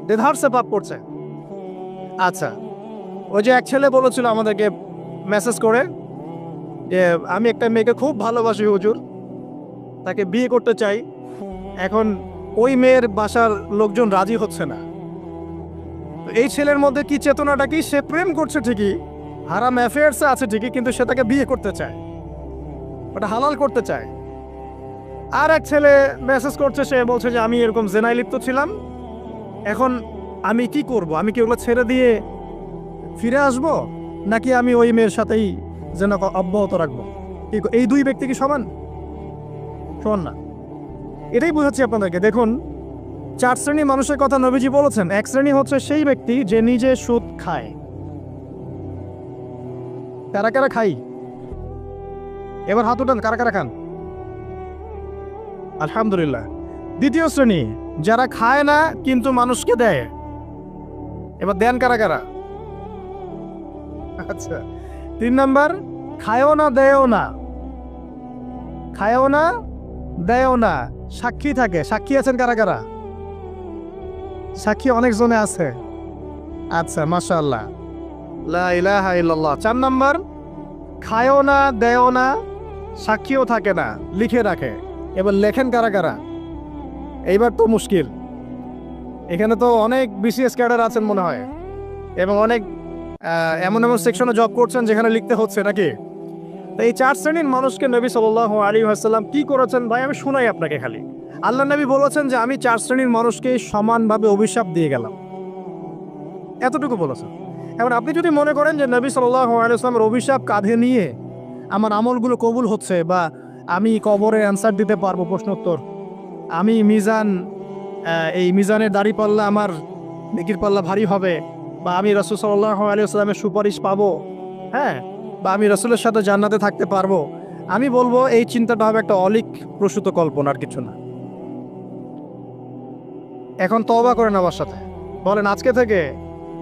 দেধারসে পাপ করছে? আচ্ছা, ওই যে এক ছেলে বলেছিল আমাদেরকে মেসেজ করে যে আমি একটা মেয়েকে খুব ভালোবাসি হুজুর, তাকে বিয়ে করতে চাই, এখন ওই মেয়ের বাসার লোকজন রাজি হচ্ছে না। এই ছেলের মধ্যে কি চেতনাটা কি? সে প্রেম করছে ঠিকই, হারাম অ্যাফেয়ার্সে আছে ঠিকই, কিন্তু সে তাকে বিয়ে করতে চায়, ওটা হালাল করতে চায়। আর এক ছেলে মেসেজ করছে, সে বলছে যে আমি এরকম জেনায় লিপ্ত ছিলাম, এখন আমি কি করব? আমি কি ওগুলো ছেড়ে দিয়ে ফিরে আসব, নাকি আমি ওই মেয়ের সাথেই যেন অব্যাহত রাখবো? এই দুই ব্যক্তি কি সমান? সমান না। এটাই বোঝাচ্ছি আপনাদেরকে। দেখুন, 4 শ্রেণী মানুষের কথা নবীজি বলেছেন। এক শ্রেণী হচ্ছে সেই ব্যক্তি যে নিজে সুদ খায়। কারা কারা খাই? এবার হাত উঠান, কারা কারা খান? আলহামদুলিল্লাহ। দ্বিতীয় শ্রেণী যারা খায় না কিন্তু মানুষকে দেয়। এবার দেন কারা কারা? আচ্ছা। 3 নাম্বার, খায়ও না দেয়ও না। খায়ও না দেয়ও না, সাক্ষী থাকে। সাক্ষী আছেন কারা কারা? সাক্ষী অনেক জনে আছে। আচ্ছা, মাশাআল্লাহ, লা ইলাহা ইল্লাল্লাহ। 4 নাম্বার, খায়ও না দেয়ও না, সাক্ষীও থাকে না, লিখে রাখে। এবার লেখেন কারা কারা? এইবার তো মুশকিল। এখানে তো অনেক বিসিএস ক্যাডার আছেন মনে হয়, এবং অনেক এমন এমন সেকশনে জব করছেন যেখানে লিখতে হচ্ছে নাকি। তো এই 4 শ্রেণীর মানুষকে নবী সাল্লাল্লাহু আলাইহি ওয়াসাল্লাম কি করেছেন ভাই, আমি শোনাই আপনাকে খালি। আল্লাহ নবী বলেছেন যে আমি 4 শ্রেণীর মানুষকে সমানভাবে অভিশাপ দিয়ে গেলাম, এতটুকু বলেছেন। এখন আপনি যদি মনে করেন যে নবী সাল্লাল্লাহু আলাইহি ওয়াসাল্লামের অভিশাপ কাঁধে নিয়ে আমার আমলগুলো কবুল হচ্ছে, বা আমি কবরে অ্যান্সার দিতে পারবো প্রশ্নোত্তর, আমি এই মিজানের দাড়ি পাল্লা আমার নেকির পাল্লা ভারী হবে, বা আমি রাসূল সাল্লাল্লাহু আলাইহি ওয়াসাল্লামের সুপারিশ পাবো, হ্যাঁ, বা আমি রাসূলের সাথে জান্নাতে থাকতে পারবো, আমি বলবো এই চিন্তাটা হবে একটা অলিক প্রসূত কল্পনা, আর কিছু না। এখন তওবা করেন আমার সাথে, বলেন আজকে থেকে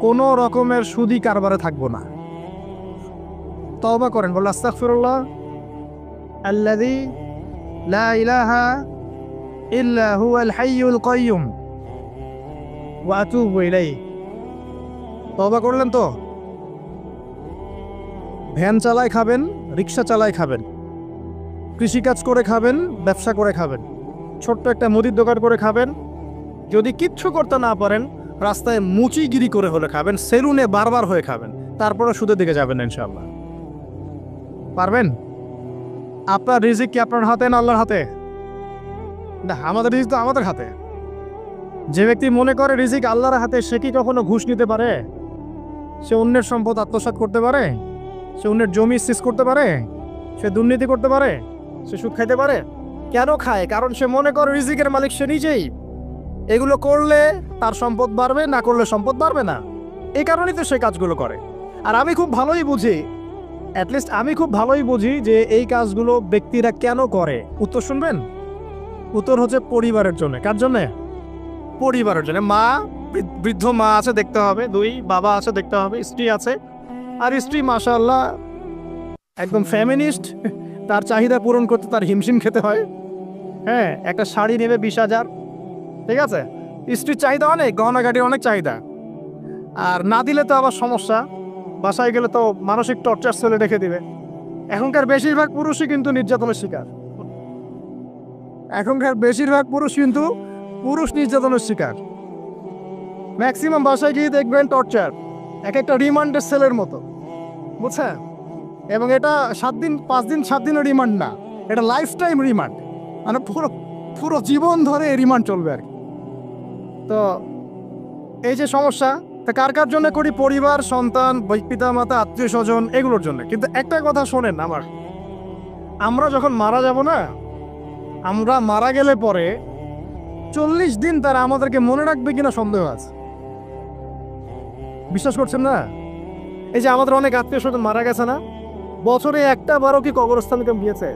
কোনো রকমের সুদি কারবারে থাকবো না। তওবা করেন, বলেন আস্তাগফিরুল্লাহ আল্লাযী লা ইলাহা ইল্লা হুয়াল হাইয়ুল কাইয়্যুম ওয়া আতুবু ইলাইহি। তওবা করলেন তো? ভ্যান চালায় খাবেন, রিক্সা চালায় খাবেন, কৃষিকাজ করে খাবেন, ব্যবসা করে খাবেন, ছোট্ট একটা মুদির দোকান করে খাবেন, যদি কিচ্ছু করতে না পারেন রাস্তায় মুচিগিরি করে হলে খাবেন, সেলুনে বারবার হয়ে খাবেন, তারপরে সুদের দিকে যাবেন না ইনশাআল্লাহ। পারবেন? আপনার রিজিক কি আপনার হাতে না আল্লাহর হাতে? না, আমাদের রিজিক তো আমাদের হাতে। যে ব্যক্তি মনে করে রিজিক আল্লাহর হাতে, সে কি কখনো ঘুষ নিতে পারে? সে অন্যের সম্পদ আত্মসাৎ করতে পারে? সে অন্যের জমি সিজ করতে পারে? সে দুর্নীতি করতে পারে? সে সুদ খাইতে পারে? কেন খায়? কারণ সে মনে করে রিজিকের মালিক সে নিজেই। এগুলো করলে তার সম্পদ বাড়বে, না করলে সম্পদ বাড়বে না, এই কারণেই তো সে কাজগুলো করে। আর আমি খুব ভালোই বুঝি, অ্যাটলিস্ট আমি খুব ভালোই বুঝি যে এই কাজগুলো ব্যক্তিরা কেন করে। উত্তর শুনবেন? উত্তর হচ্ছে পরিবারের জন্য। কার জন্যে? পরিবারের জন্য। মা, বৃদ্ধ মা আছে দেখতে হবে, 2 বাবা আছে দেখতে হবে, স্ত্রী আছে, আর স্ত্রী মাশাআল্লাহ একদম ফেমিনিস্ট, তার চাহিদা পূরণ করতে তার হিমশিম খেতে হয়। হ্যাঁ, একটা শাড়ি নেবে 20,000, ঠিক আছে, স্ত্রীর চাহিদা অনেক, গহনাগাটির অনেক চাহিদা, আর না দিলে তো আবার সমস্যা, বাসায় গেলে তো মানসিক টর্চার সেলে রেখে দিবে। এখনকার বেশিরভাগ পুরুষই কিন্তু নির্যাতনের শিকার। এখনকার বেশিরভাগ পুরুষ কিন্তু পুরুষ নির্যাতনের শিকার। ম্যাক্সিমাম বাসায় গিয়ে দেখবেন টর্চার, এক একটা রিমান্ডের সেলের মতো, বুঝছেন? এবং এটা 7 দিন 5 দিন 7 দিনের রিমান্ড না, এটা লাইফ টাইম রিমান্ড, মানে পুরো পুরো জীবন ধরে রিমান্ড চলবে আর কি। তো এই যে সমস্যা, তা কার কার জন্য করি? পরিবার, সন্তান, পিতা মাতা, আত্মীয় স্বজন, এগুলোর জন্য। কিন্তু একটা কথা শোনেন আমার, আমরা যখন মারা যাব না, আমরা মারা গেলে পরে 40 দিন তারা আমাদেরকে মনে রাখবে কিনা সন্দেহ আছে। বিশ্বাস করছেন না? এই যে আমাদের অনেক আত্মীয় স্বজন মারা গেছে না, বছরে একটা বারও কি কবরস্থানে কেউ গিয়েছে?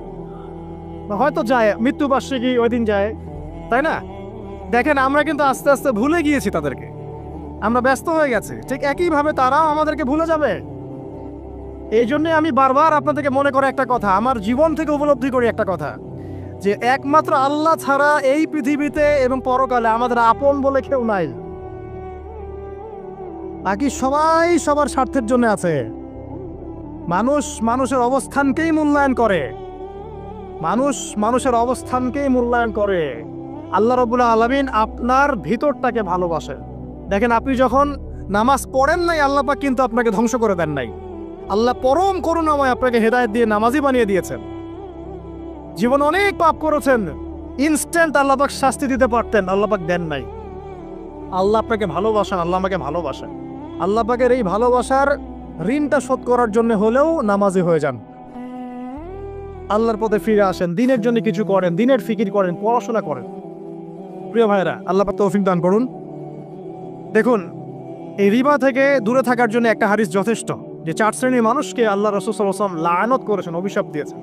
বা হয়তো যায়, মৃত্যুবার্ষিকী ওই দিন যায়, তাই না? দেখেন আমরা কিন্তু আস্তে আস্তে ভুলে গিয়েছি তাদেরকে, আমরা ব্যস্ত হয়ে গেছি। ঠিক একইভাবে তারাও আমাদেরকে ভুলে যাবে। এই জন্যে আমি বারবার আপনাদেরকে মনে করে একটা কথা, আমার জীবন থেকে উপলব্ধি করি একটা কথা, যে একমাত্র আল্লাহ ছাড়া এই পৃথিবীতে এবং পরকালে আমাদের আপন বলে কেউ নাই। বাকি সবাই সবার স্বার্থের জন্য আছে। মানুষ মানুষের অবস্থানকেই মূল্যায়ন করে, মানুষ মানুষের অবস্থানকেই মূল্যায়ন করে। আল্লাহ রাব্বুল আলামিন আপনার ভিতরটাকে ভালোবাসে। দেখেন আপনি যখন নামাজ পড়েন নাই, আল্লাহ পাক কিন্তু আপনাকে ধ্বংস করে দেন নাই। আল্লাহ পরম করুণাময় আপনাকে হেদায়েত দিয়ে নামাজি বানিয়ে দিয়েছেন। জীবন অনেক পাপ করেছেন, ইনস্ট্যান্ট আল্লাহ পাক শাস্তি দিতে পারতেন, আল্লাহ পাক দেন নাই। আল্লাহ আপনাকে ভালোবাসেন, আল্লাহ আমাকে ভালোবাসেন। আল্লাহ পাকের এই ভালোবাসার ঋণটা শোধ করার জন্য হলেও নামাজি হয়ে যান, আল্লাহর পথে ফিরে আসেন, দিনের জন্য কিছু করেন, দিনের ফিকির করেন, পড়াশোনা করেন। প্রিয় ভাইরা, আল্লাহ পাক তৌফিক দান করুন। দেখুন, এই রিবা থেকে দূরে থাকার জন্য একটা হাদিস যথেষ্ট, যে 4 শ্রেণীর মানুষকে আল্লাহ রাসূল সাল্লাল্লাহু আলাইহি ওয়াসাল্লাম লাআনত করেছেন, অভিশাপ দিয়েছেন।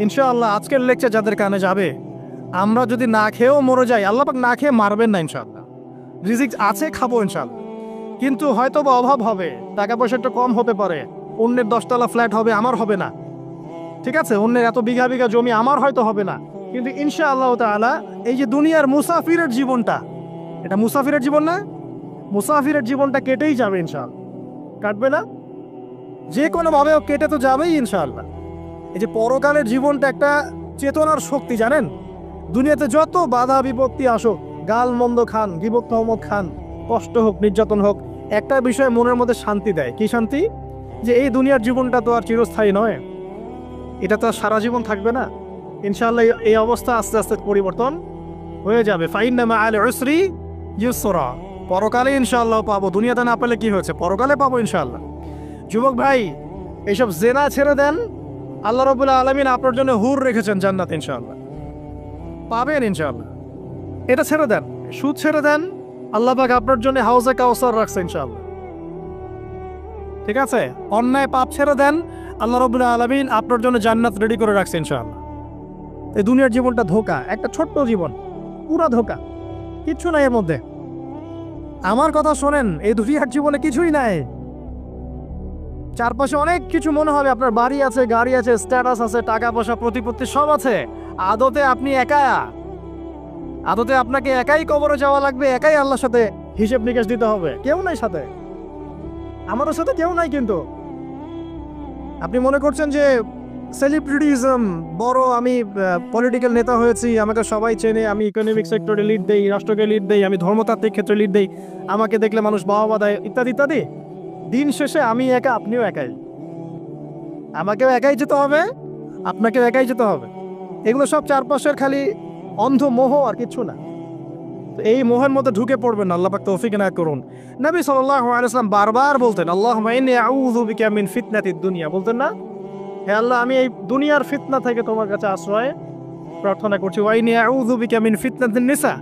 ইনশাআল্লাহ আজকের লেকচার যাদের কানে যাবে, আমরা যদি না খেয়েও মরে যাই, আল্লাহ পাক না খেয়ে মারবেন না ইনশাআল্লাহ। রিজিক আছে, খাবো ইনশাআল্লাহ। কিন্তু হয়তো বা অভাব হবে, টাকা পয়সা একটু কম হতে পারে, অন্যের 10 তলা ফ্ল্যাট হবে, আমার হবে না, ঠিক আছে? অন্যের এত বিঘা বিঘা জমি আমার হয়তো হবে না, কিন্তু ইনশাআল্লাহ তাআলা এই যে দুনিয়ার মুসাফিরের জীবনটা, এটা মুসাফিরের জীবন না? মুসাফিরের জীবনটা কেটেই যাবে ইনশাআল্লাহ। কাটবে না? যে কোনোভাবেও কেটে তো যাবেই ইনশাআল্লাহ। এই যে পরকালের জীবনটা একটা চেতনার শক্তি, জানেন? দুনিয়াতে যত বাধা বিপত্তি আসুক, গাল মন্দ খান, গীবত তহমত খান, কষ্ট হোক, নির্যাতন হোক, একটা বিষয় মনের মধ্যে শান্তি দেয়। কি শান্তি? যে এই দুনিয়ার জীবনটা তো আর চিরস্থায়ী নয়, এটা তো আর সারা জীবন থাকবে না। ইনশাআল্লাহ এই অবস্থা আস্তে আস্তে পরিবর্তন হয়ে যাবে। ফাইন্না মাআল উসরি ইউসরা, পরকালে ইনশাআল্লাহ পাবো। দুনিয়াতে না পেলে কি হয়েছে, পরকালে পাবো ইনশাআল্লাহ। যুবক ভাই, এইসব জেনা ছেড়ে দেন, আল্লাহ রাব্বুল আলামিন আপনার জন্য হুর রেখেছেন জান্নাত, ইনশাআল্লাহ পাবেন ইনশাআল্লাহ। এটা ছেড়ে দেন, সুদ ছেড়ে দেন, আল্লাহ পাক আপনার জন্য হাউজে কাউসার রাখছে ইনশাআল্লাহ, ঠিক আছে? অন্যায় পাপ ছেড়ে দেন, আল্লাহ রাব্বুল আলামিন আপনার জন্য জান্নাত রেডি করে রাখছে ইনশাআল্লাহ। এই দুনিয়ার জীবনটা ধোঁকা, একটা ছোট্ট জীবন, পুরা ধোঁকা, কিচ্ছু নাই এর মধ্যে। আমার কথা শোনেন, এই দুনিয়ার জীবনে কিছুই নাই। চারপাশে অনেক কিছু মনে হবে, আপনার বাড়ি আছে, গাড়ি আছে, স্ট্যাটাস আছে, টাকা পয়সা, প্রতিপত্তি সব আছে। আদতে আপনি একা, আদতে আপনাকে একাই কবরে যাওয়া লাগবে, একাই আল্লাহর সাথে হিসেব নিকেশ দিতে হবে। কেউ নাই সাথে, আমাদের সাথে কেউ নাই। কিন্তু আপনি মনে করছেন যে সেলিব্রিটিজম বড়, আমি পলিটিক্যাল নেতা হয়েছি, আমাকে সবাই চেনে, আমি ইকোনমিক সেক্টরে লিড দেই, রাষ্ট্রকে লিড দেই, আমি ধর্মতাত্ত্বিক ক্ষেত্রে লিড দেই, আমাকে দেখলে মানুষ বাহবা দেয়, ইত্যাদি ইত্যাদি। দিন শেষে আমি একা, আপনিও একাই, আমাকেও একাই যেতে হবে, আপনাকেও একাই যেতে হবে। এগুলো সব চারপাশের খালি অন্ধ মোহ, আর কিচ্ছু না। তো এই মোহের মধ্যে ঢুকে পড়বেন না, আল্লাহ পাক তৌফিক এনায়েত করুন। নবী সাল্লাল্লাহু আলাইহি ওয়াসাল্লাম বারবার বলতেন, আল্লাহুম্মা ইন্নী আউযু বিকা মিন ফিতনাতিদ দুনিয়া, বলতেন না? হে আল্লাহ, আমি এই দুনিয়ার ফিতনা থেকে তোমার কাছে আশ্রয় প্রার্থনা করছি। ওয়া ইন্নী আউযু বিকা মিন ফিতনাতিন নিসা,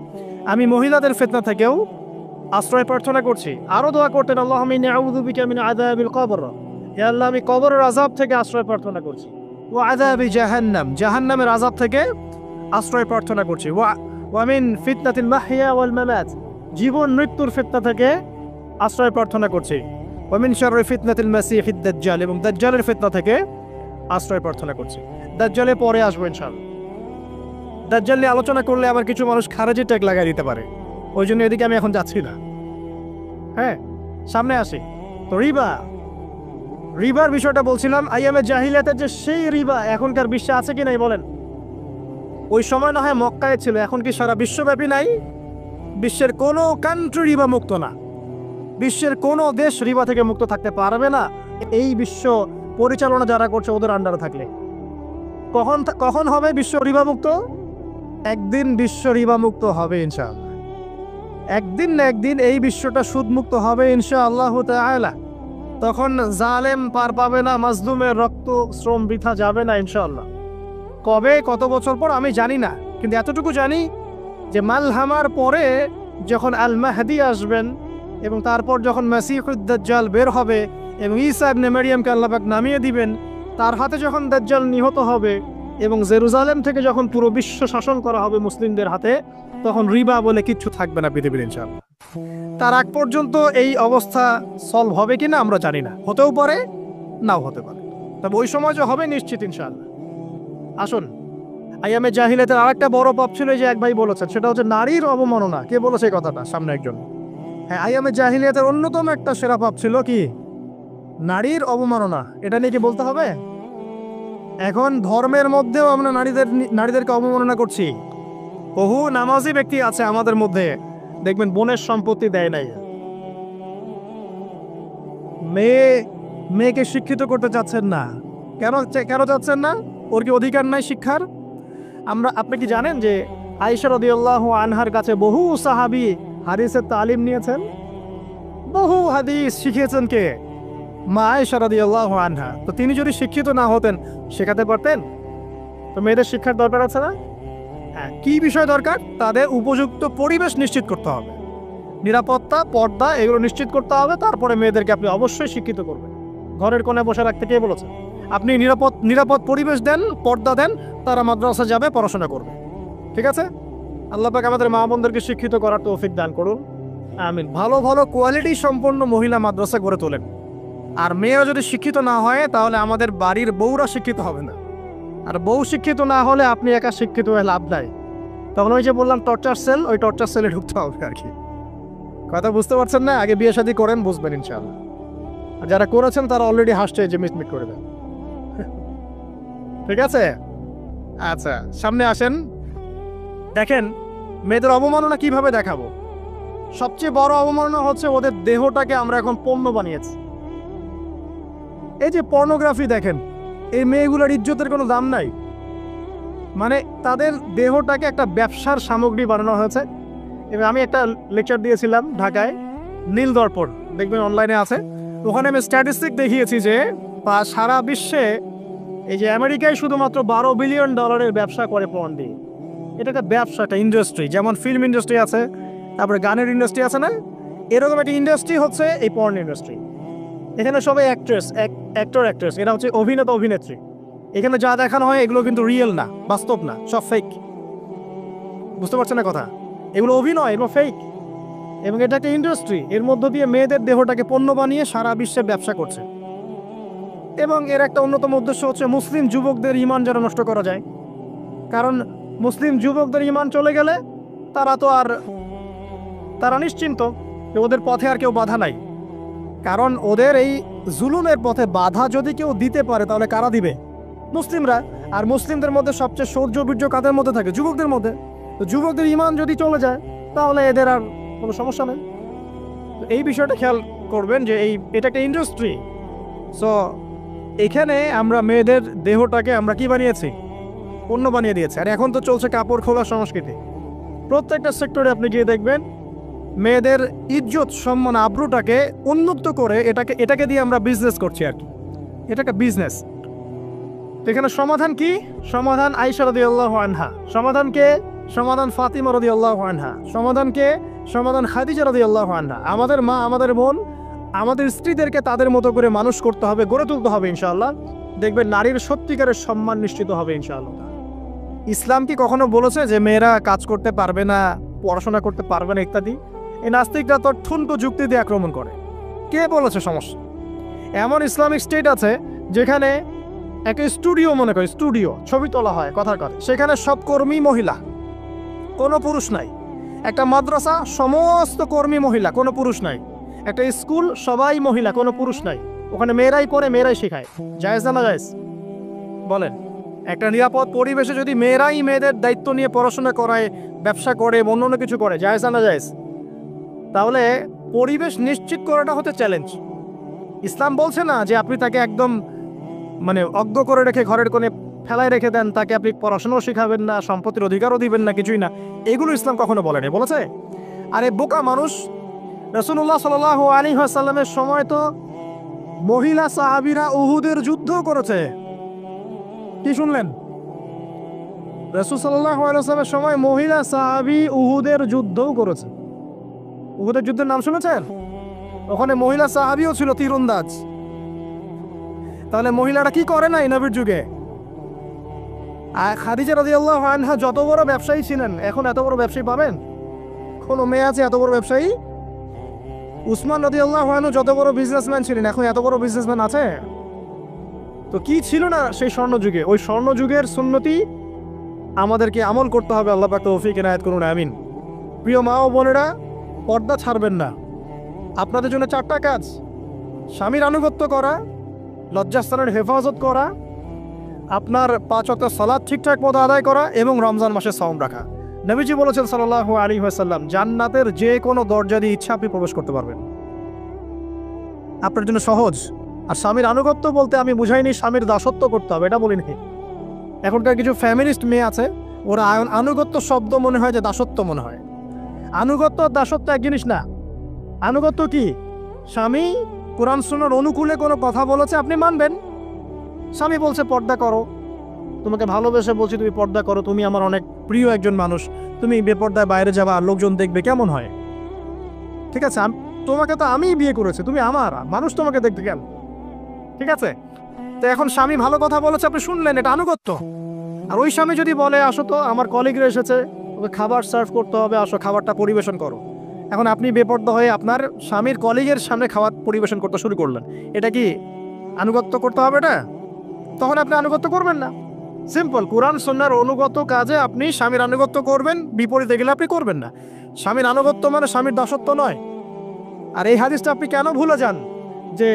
আমি মহিলাদের ফিতনা থেকেও আশ্রয় প্রার্থনা করছি। আরো দোয়া করতেন, আল্লাহুম্মা ইন্নী আউযু বিকা মিন আযাবিল কবর, হে আল্লাহ, আমি কবরের আযাব থেকে আশ্রয় প্রার্থনা করছি। ওয়া আযাবি জাহান্নাম, জাহান্নামের আযাব থেকে আশ্রয় প্রার্থনা করছি। ওয়া মিন ফিতনাতিল মাহইয়া ওয়াল মামাত, জীবন মৃত্যুর ফিতনা থেকে আশ্রয় প্রার্থনা করছি। ওয়া মিন শাররি ফিতনাতিল মাসিহিদ দাজ্জাল, এবং দাজ্জালের ফিতনা থেকে আশ্রয় প্রার্থনা করছি। দাজ্জালে পরে আসবো ইনশাআল্লাহ। দাজ্জাল নিয়ে আলোচনা করলে আবার কিছু মানুষ খারেজি ট্যাগ লাগাই দিতে পারে, ওই জন্য এদিকে আমি এখন যাচ্ছি না। হ্যাঁ, সামনে আসি। তো রিবার বিষয়টা বলছিলাম। আইয়ামে জাহিলিয়াতের যে সেই রিবা এখনকার বিশ্বে আছে কি নাই বলেন? ওই সময় না হয় মক্কায় ছিল, এখন কি সারা বিশ্বব্যাপী নাই? বিশ্বের কোনো কান্ট্রি রিবা মুক্ত না, বিশ্বের কোনো দেশ রিবা থেকে মুক্ত থাকতে পারবে না এই বিশ্ব পরিচালনা যারা করছে ওদের আন্ডারে থাকলে। কখন হবে বিশ্ব রিবা মুক্ত? একদিন বিশ্ব রিবা মুক্ত হবে ইনশাআল্লাহ, একদিন না একদিন এই বিশ্বটা সুদমুক্ত হবে ইনশাআল্লাহ তাআলা। তখন জালেম পার পাবে না, মাজলুমের রক্ত শ্রম বৃথা যাবে না ইনশাআল্লাহ। কবে, কত বছর পর আমি জানি না, কিন্তু এতটুকু জানি যে মালহামার পরে যখন আল মাহদি আসবেন এবং তারপর যখন মাসিহুদ দাজ্জাল বের হবে এবং ঈসা ইবনে মারইয়ামকে আল্লাহ পাক নামিয়ে দিবেন, তার হাতে যখন দাজ্জাল নিহত হবে এবং জেরুজালেম থেকে যখন পুরো বিশ্ব শাসন করা হবে মুসলিমদের হাতে, তখন রিবা বলে কিচ্ছু থাকবে না পৃথিবীর ইনশাআল্লাহ। তার আগ পর্যন্ত এই অবস্থা সলভ হবে কিনা আমরা জানি না, হতেও পারে নাও হতে পারে, তবে ওই সময় যে হবে নিশ্চিত ইনশাআল্লাহ। আসুন, আইয়ামে জাহিলিয়াতের আরেকটা বড় পাপ ছিল যে এক ভাই বলেছেন, সেটা হচ্ছে নারীর অবমাননা। কে বলেছে এই কথাটা? সামনে একজন। হ্যাঁ, আইয়ামে জাহিলিয়াতের অন্যতম একটা সেরা পাপ ছিল কি? নারীর অবমাননা। এটা নিয়ে কি বলতে হবে? এখন ধর্মের মধ্যেও আমরা নারীদেরকে অবমাননা করছি। বহু নামাজি ব্যক্তি আছে আমাদের মধ্যে, দেখবেন বোনের সম্পত্তি দেয় নাই। মেয়েকে শিক্ষিত করতে চাচ্ছেন না। কেন চাচ্ছেন না? ওর কি অধিকার নাই শিক্ষার? আপনি কি জানেন যে আয়েশা রাদিয়াল্লাহু আনহার কাছে বহু সাহাবী হাদিসের তালিম নিয়েছেন, বহু হাদিস শিখিয়েছেন কে? মা আয়েশা রাদিয়াল্লাহু আনহা। তো তিনি যদি শিক্ষিত না হতেন শেখাতে পারতেন? তো মেয়েদের শিক্ষার দরকার আছে না? হ্যাঁ, কি বিষয় দরকার? তাদের উপযুক্ত পরিবেশ নিশ্চিত করতে হবে, নিরাপত্তা, পর্দা এগুলো নিশ্চিত করতে হবে। তারপরে মেয়েদেরকে আপনি অবশ্যই শিক্ষিত করবেন। ঘরের কোণে বসে রাখতে কে বলেছে? আপনি নিরাপদ পরিবেশ দেন, পর্দা দেন, তারা মাদ্রাসা যাবে, পড়াশোনা করবে। ঠিক আছে? আল্লাহ পাক আমাদের মা বোনদেরকে শিক্ষিত করার তৌফিক দান করুন, আমিন। ভালো ভালো কোয়ালিটি সম্পন্ন মহিলা মাদ্রাসা গড়ে তোলেন। আর মেয়েরা যদি শিক্ষিত না হয় তাহলে আমাদের বাড়ির বউরা শিক্ষিত হবে না, আর বউ শিক্ষিত না হলে আপনি একা শিক্ষিত হয়ে লাভ নাই। তখন ওই যে বললাম টর্চার সেল, ওই টর্চার সেলে ঢুকতে হবে আর কি। কথা বুঝতে পারছেন না? আগে বিয়ে শাদী করেন, বুঝবেন ইনশাআল্লাহ। আর যারা করেছেন তারা অলরেডি হাসছে যে মিটমিট করে দেন। ঠিক আছে? আচ্ছা, সামনে আসেন। দেখেন মেয়েদের অবমাননা কিভাবে দেখাবো। সবচেয়ে বড় অবমাননা হচ্ছে ওদের দেহটাকে আমরা এখন পণ্য বানিয়েছি। এই যে পর্নোগ্রাফি দেখেন, এই মেয়েগুলোর ইজ্জতের কোনো দাম নাই। মানে তাদের দেহটাকে একটা ব্যবসার সামগ্রী বানানো হয়েছে। এবং আমি একটা লেকচার দিয়েছিলাম ঢাকায়, নীল দর্পণ, দেখবেন অনলাইনে আছে। ওখানে আমি স্ট্যাটিস্টিক দেখিয়েছি যে সারা বিশ্বে এই যে আমেরিকায় শুধুমাত্র $12 বিলিয়ন ব্যবসা করে পর্ন দিয়ে। এটা একটা ব্যবসা, একটা ইন্ডাস্ট্রি। যেমন ফিল্ম ইন্ডাস্ট্রি আছে, তারপরে গানের ইন্ডাস্ট্রি আছে না, এরকম একটা ইন্ডাস্ট্রি হচ্ছে এই পর্ন ইন্ডাস্ট্রি। এখানে সবাই অ্যাক্ট্রেস, এরা হচ্ছে অভিনেতা অভিনেত্রী। এখানে যা দেখানো হয় এগুলো কিন্তু রিয়েল না, বাস্তব না, সব ফেক। বুঝতে পারছেন না কথা? এগুলো অভিনয়, এগুলো ফেক। এবং এটা একটা ইন্ডাস্ট্রি, এর মধ্য দিয়ে মেয়েদের দেহটাকে পণ্য বানিয়ে সারা বিশ্বে ব্যবসা করছে। এবং এর একটা অন্যতম উদ্দেশ্য হচ্ছে মুসলিম যুবকদের ঈমান যেন নষ্ট করা যায়। কারণ মুসলিম যুবকদের ঈমান চলে গেলে তারা নিশ্চিন্ত যে ওদের পথে আর কেউ বাধা নাই। কারণ ওদের এই জুলুমের পথে বাধা যদি কেউ দিতে পারে তাহলে কারা দিবে? মুসলিমরা। আর মুসলিমদের মধ্যে সবচেয়ে শৌর্য বীর্য কাদের মধ্যে থাকে? যুবকদের মধ্যে। তো যুবকদের ঈমান যদি চলে যায় তাহলে এদের আর কোনো সমস্যা নেই। এই বিষয়টা খেয়াল করবেন যে এটা একটা ইন্ডাস্ট্রি। সো এখানে আমরা মেয়েদের দেহটাকে আমরা কি বানিয়েছি? পণ্য বানিয়ে দিয়েছি। আর এখন তো চলছে কাপড় খোলা সংস্কৃতি। প্রত্যেকটা সেক্টরে আপনি গিয়ে দেখবেন মেয়েদের ইজ্জত, সম্মান, আব্রুটাকে উন্মুক্ত করে এটাকে দিয়ে আমরা বিজনেস করছি আর কি। এটা একটা বিজনেস। এখানে সমাধান কি? সমাধান আয়েশা রাদিয়াল্লাহু আনহা। সমাধান কে? সমাধান ফাতিমা রাদিয়াল্লাহু আনহা। সমাধান কে? সমাধান খাদিজা রাদিয়াল্লাহু আনহা। আমাদের মা, আমাদের বোন, আমাদের স্ত্রীদেরকে তাদের মতো করে মানুষ করতে হবে, গড়ে তুলতে হবে ইনশাআল্লাহ। দেখবেন নারীর সত্যিকারের সম্মান নিশ্চিত হবে ইনশাআল্লাহ। ইসলাম কি কখনো বলেছে যে মেয়েরা কাজ করতে পারবে না, পড়াশোনা করতে পারবে না ইত্যাদি? এই নাস্তিকরা তো ঠুনকো যুক্তি দিয়ে আক্রমণ করে। কে বলেছে সমস্যা? এমন ইসলামিক স্টেট আছে যেখানে একটা স্টুডিও, মনে করি স্টুডিও, ছবি তোলা হয় কথার কথা, সেখানে সব কর্মী মহিলা, কোনো পুরুষ নাই। একটা মাদ্রাসা, সমস্ত কর্মী মহিলা, কোনো পুরুষ নাই। একটা স্কুল, সবাই মহিলা, কোনো পুরুষ নাই। ওখানে মেয়েরাই পড়ে, মেয়েরাই শেখায়। জায়েজ না জায়েজ বলেন? একটা নিরাপদ পরিবেশে যদি মেয়েরাই মেয়েদের দায়িত্ব নিয়ে পড়াশোনা করায়, ব্যবসা করে, অন্য কিছু করে, জায়েজ না জায়েজ, তাহলে পরিবেশ নিশ্চিত করাটা হতে চ্যালেঞ্জ। ইসলাম বলছে না যে আপনি তাকে একদম মানে অজ্ঞ করে রেখে ঘরের কোণে ফেলায় রেখে দেন, তাকে আপনি পড়াশোনাও শেখাবেন না, সম্পত্তির অধিকারও দিবেন না, কিছুই না। এগুলো ইসলাম কখনো বলেনি। বলেছে আরে বোকা মানুষ, রাসূলুল্লাহ সাল্লাল্লাহু আলাইহি ওয়াসাল্লামের সময় তো মহিলা সাহাবীরা উহুদের যুদ্ধ করেছে। কি শুনলেন? রাসূল সাল্লাল্লাহু আলাইহি ওয়াসাল্লামের সময় মহিলা সাহাবী উহুদের যুদ্ধও করেছে। উহুদের যুদ্ধের নাম শুনেছেন? ওখানে মহিলা সাহাবীও ছিল তীরন্দাজ। তাহলে মহিলারা কি করে নাই নবীর যুগে? আর খাদিজা রাদিয়াল্লাহু আনহা যত বড় ব্যবসায়ী ছিলেন, এখন এত বড় ব্যবসায়ী পাবেন? কোনো মেয়ে আছে এত বড় ব্যবসায়ী? উসমান রাদিয়াল্লাহু আনহু যত বড় বিজনেসম্যান ছিলেন, এখন এত বড় বিজনেসম্যান আছে? তো কি ছিল না সেই স্বর্ণযুগে? ওই স্বর্ণযুগের সুন্নতি আমাদেরকে আমল করতে হবে। আল্লাহ পাক তৌফিক এনায়েত করুন, আমিন। প্রিয় মা ও বোনেরা, পর্দা ছাড়বেন না। আপনাদের জন্য 4টা কাজ: স্বামীর আনুগত্য করা, লজ্জাস্থানের হেফাজত করা, আপনার 5 ওয়াক্ত সালাত ঠিকঠাক মতো আদায় করা এবং রমজান মাসে সাওম রাখা। নবীজি বলেছেন সাল্লাল্লাহু আলাইহি ওয়াসাল্লাম, জান্নাতের যে কোনো দরজা দিয়ে ইচ্ছা আপনি প্রবেশ করতে পারবেন। আপনার জন্য সহজ। আর স্বামীর আনুগত্য বলতে আমি বুঝাইনি স্বামীর দাসত্ব করতে হবে, এটা বলিনি। এখনকার কিছু ফ্যামিলিস্ট মেয়ে আছে, ওরা আনুগত্য শব্দ মনে হয় যে দাসত্ব মনে হয়। আনুগত্য আর দাসত্ব এক জিনিস না। আনুগত্য কি? স্বামী কোরআন সুন্নাহর অনুকূলে কোনো কথা বলেছে, আপনি মানবেন। স্বামী বলছে পর্দা করো, তোমাকে ভালোবেসে বলছি তুমি পর্দা করো, তুমি আমার অনেক প্রিয় একজন মানুষ, তুমি বেপর্দায় বাইরে যাবা, লোকজন দেখবে, কেমন হয়? ঠিক আছে, তোমাকে তো আমিই বিয়ে করেছি, তুমি আমার, মানুষ তোমাকে দেখবে কেন? ঠিক আছে, তো এখন স্বামী ভালো কথা বলেছে, আপনি শুনলেন, এটা আনুগত্য। আর ওই স্বামী যদি বলে আসো তো আমার কলিগরা এসেছে, ওকে খাবার সার্ভ করতে হবে, আসো খাবারটা পরিবেশন করো, এখন আপনি বেপর্দা হয়ে আপনার স্বামীর কলিগের সামনে খাবার পরিবেশন করতে শুরু করলেন, এটা কি আনুগত্য করতে হবে? এটা তখন আপনি আনুগত্য করবেন না। সিম্পল, কোরআন সুন্নাহর অনুগত কাজে আপনি স্বামীর আনুগত্য করবেন, বিপরীতে গেলে আপনি করবেন না। স্বামীর আনুগত্য মানে স্বামীর দাসত্ব নয়। আর এই হাদিসটা আপনি কেন ভুলে যান যে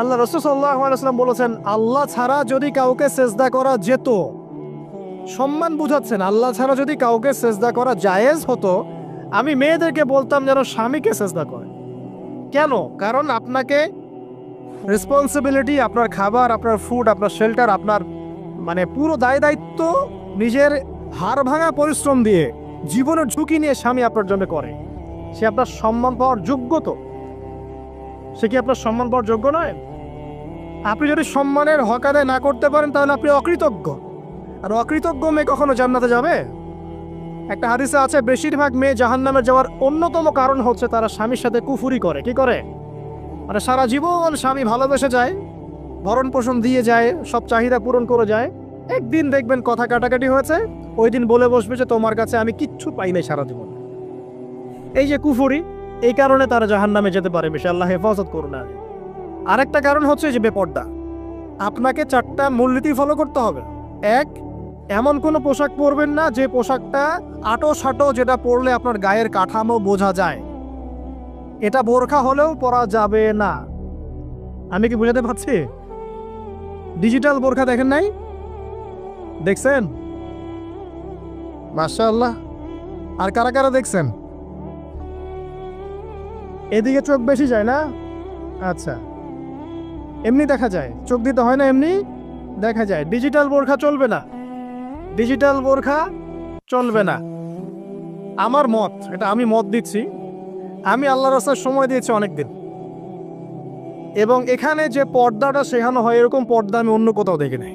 আল্লাহ রাসূল সাল্লাল্লাহু আলাইহি ওয়াসাল্লাম বলেছেন, আল্লাহ ছাড়া যদি কাউকে সেজদা করা যেত, সম্মান বুঝাচ্ছেন, আল্লাহ ছাড়া যদি কাউকে সেজদা করা জায়েজ হতো, আমি মেয়েদেরকে বলতাম যেন স্বামীকে সেজদা করে। কেন? কারণ আপনাকে রেসপন্সিবিলিটি, আপনার খাবার, আপনার ফুড, আপনার শেল্টার, আপনার মানে পুরো দায় দায়িত্ব নিজের হাড় ভাঙা পরিশ্রম দিয়ে, জীবনের ঝুঁকি নিয়ে স্বামী আপনার জন্য করে। সে আপনার সম্মান পাওয়ার যোগ্য তো? সে কি আপনার সম্মান পাওয়ার যোগ্য নয়? আপনি যদি সম্মানের হক আদায় না করতে পারেন তাহলে আপনি অকৃতজ্ঞ। আর অকৃতজ্ঞ মেয়ে কখনো জান্নাতে যাবে? একটা হাদিসে আছে, বেশিরভাগ মেয়ে জাহান্নামে যাওয়ার অন্যতম কারণ হচ্ছে তারা স্বামীর সাথে কুফুরি করে। কি করে? মানে সারা জীবন স্বামী ভালোবেসে যায়, ভরণ পোষণ দিয়ে যায়, সব চাহিদা পূরণ করে যায়, একদিন দেখবেন কথা কাটাকাটি হয়েছে, ওই দিন বলে বসবে যে তোমার কাছে আমি কিচ্ছু পাই নাই সারা জীবন। এই যে কুফুরি, এই কারণে তারা জাহান্নামে যেতে পারে বেশি। আল্লাহ হেফাজত করুন। আরেকটা কারণ হচ্ছে যে বেপর্দা। আপনাকে 4টা মূলনীতি ফলো করতে হবে। 1, এমন কোনো পোশাক পরবেন না যে পোশাকটা আটো সাটো, যেটা পরলে আপনার গায়ের কাঠামো বোঝা যায়। এটা বোরখা হলেও পরা যাবে না। আমি কি বুঝাতে পারছি? ডিজিটাল বোরখা দেখেন নাই? দেখছেন? মাশাআল্লাহ। আর কারা কারা দেখছেন? এদিকে চোখ বেশি যায় না? আচ্ছা, এমনি দেখা যায়, চোখ দিতে হয় না, এমনি দেখা যায়। ডিজিটাল বোরখা চলবে না, ডিজিটাল বোরখা চলবে না। আমার মত, এটা আমি মত দিচ্ছি, আমি আল্লাহর রাস্তায় সময় দিয়েছি অনেকদিন, এবং এখানে যে পর্দাটা শেখানো হয় এরকম পর্দা আমি অন্য কোথাও দেখি নাই।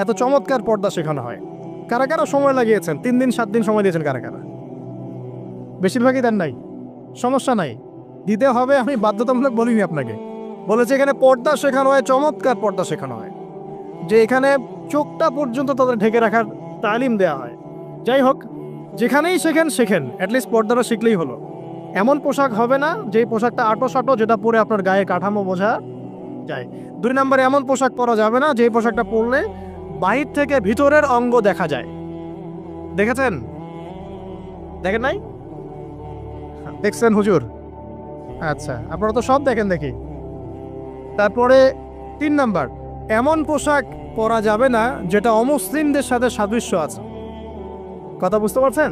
এত চমৎকার পর্দা শেখানো হয়। কারা কারা সময় লাগিয়েছেন? 3 দিন 7 দিন সময় দিয়েছেন কারা কারা? বেশিরভাগই দেন নাই। সমস্যা নাই, দিতে হবে, আমি বাধ্যতামূলক বলিনি আপনাকে। বলেছে এখানে পর্দা শেখানো হয়, চমৎকার পর্দা শেখানো হয়, যে এখানে চোখটা পর্যন্ত তাদের ঢেকে রাখার তালিম দেওয়া হয়। যাই হোক, যেখানেই শেখেন অ্যাটলিস্ট পর্দাটা শিখলেই হলো। এমন পোশাক হবে না যে পোশাকটা আটো সাটো, যেটা পরে আপনার গায়ে কাঠামো বোঝা যায়। 2 নম্বরে এমন পোশাক পরা যাবে না যে পোশাকটা পরলে বাহির থেকে ভিতরের অঙ্গ দেখা যায়। দেখেছেন? দেখেন নাই? দেখছেন হুজুর? আচ্ছা, আপনারা তো সব দেখেন দেখি। তারপরে 3 নাম্বার, এমন পোশাক পরা যাবে না যেটা অমুসলিমদের সাথে সাদৃশ্য আছে। কথা বুঝতে পারছেন?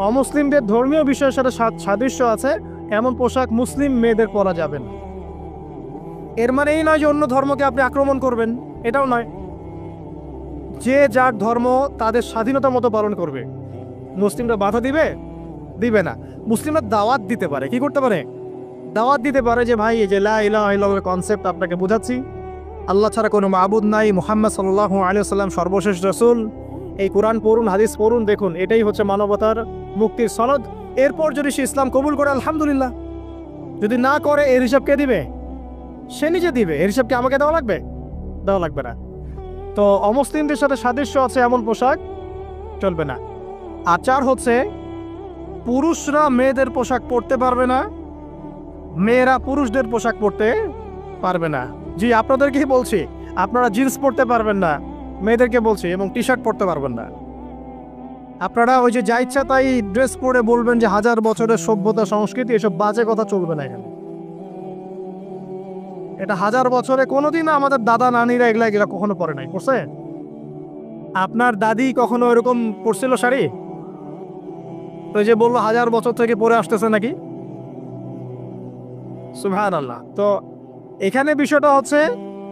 অমুসলিমদের ধর্মীয় বিষয়ের সাথে সাদৃশ্য আছে এমন পোশাক মুসলিম মেয়েদের পরা যাবে না। এর মানে এই নয় যে অন্য ধর্মকে আপনি আক্রমণ করবেন, এটাও নয়। যে যার ধর্ম তাদের স্বাধীনতা মতো পালন করবে। মুসলিমরা বাধা দিবে? দিবে না। মুসলিমরা দাওয়াত দিতে পারে। কি করতে পারে? দাওয়াত দিতে পারে যে ভাই এই যে লা ইলাহা ইল্লাল্লাহর কনসেপ্ট আপনাকে বোঝাচ্ছি, আল্লাহ ছাড়া কোনো মাবুদ নাই, মুহাম্মদ সাল্লাল্লাহু আলাইহি ওয়াসাল্লাম সর্বশেষ রাসূল, এই কোরআন পড়ুন, হাদিস পড়ুন, দেখুন এটাই হচ্ছে মানবতার মুক্তির সনদ। এরপর যদি সে ইসলাম কবুল করে আলহামদুলিল্লাহ, যদি না করে এর হিসাব কে দিবে? সে নিজে দিবে। এর হিসাব কি আমাকে দেওয়া লাগবে? দেওয়া লাগবে না। তো অমুসলিমদের সাথে সাদৃশ্য আছে এমন পোশাক চলবে না। আচার হচ্ছে পুরুষরা মেয়েদের পোশাক পরতে পারবে না, মেয়েরা পুরুষদের পোশাক পরতে পারবে না। জি, আপনাদেরকেই বলছি, আপনারা জিন্স পরতে পারবেন না, মেয়েদেরকে বলছি, এবং টি শার্ট পরতে পারবেন না। আপনারা ওই যে যা ইচ্ছা তাই ড্রেস পরে বলবেন যে হাজার বছরের সভ্যতা সংস্কৃতি, এসব বাজে কথা চলবে না এখানে। এটা হাজার বছরে কোনোদিন আমাদের দাদা নানিরা এগুলা কখনো পরে নাই। পরছে? আপনার দাদি কখনো এরকম পরছিল শাড়ি? তো যে বললো হাজার বছর থেকে পরে আসতেছে নাকি? সুবহানাল্লাহ। তো এখানে বিষয়টা হচ্ছে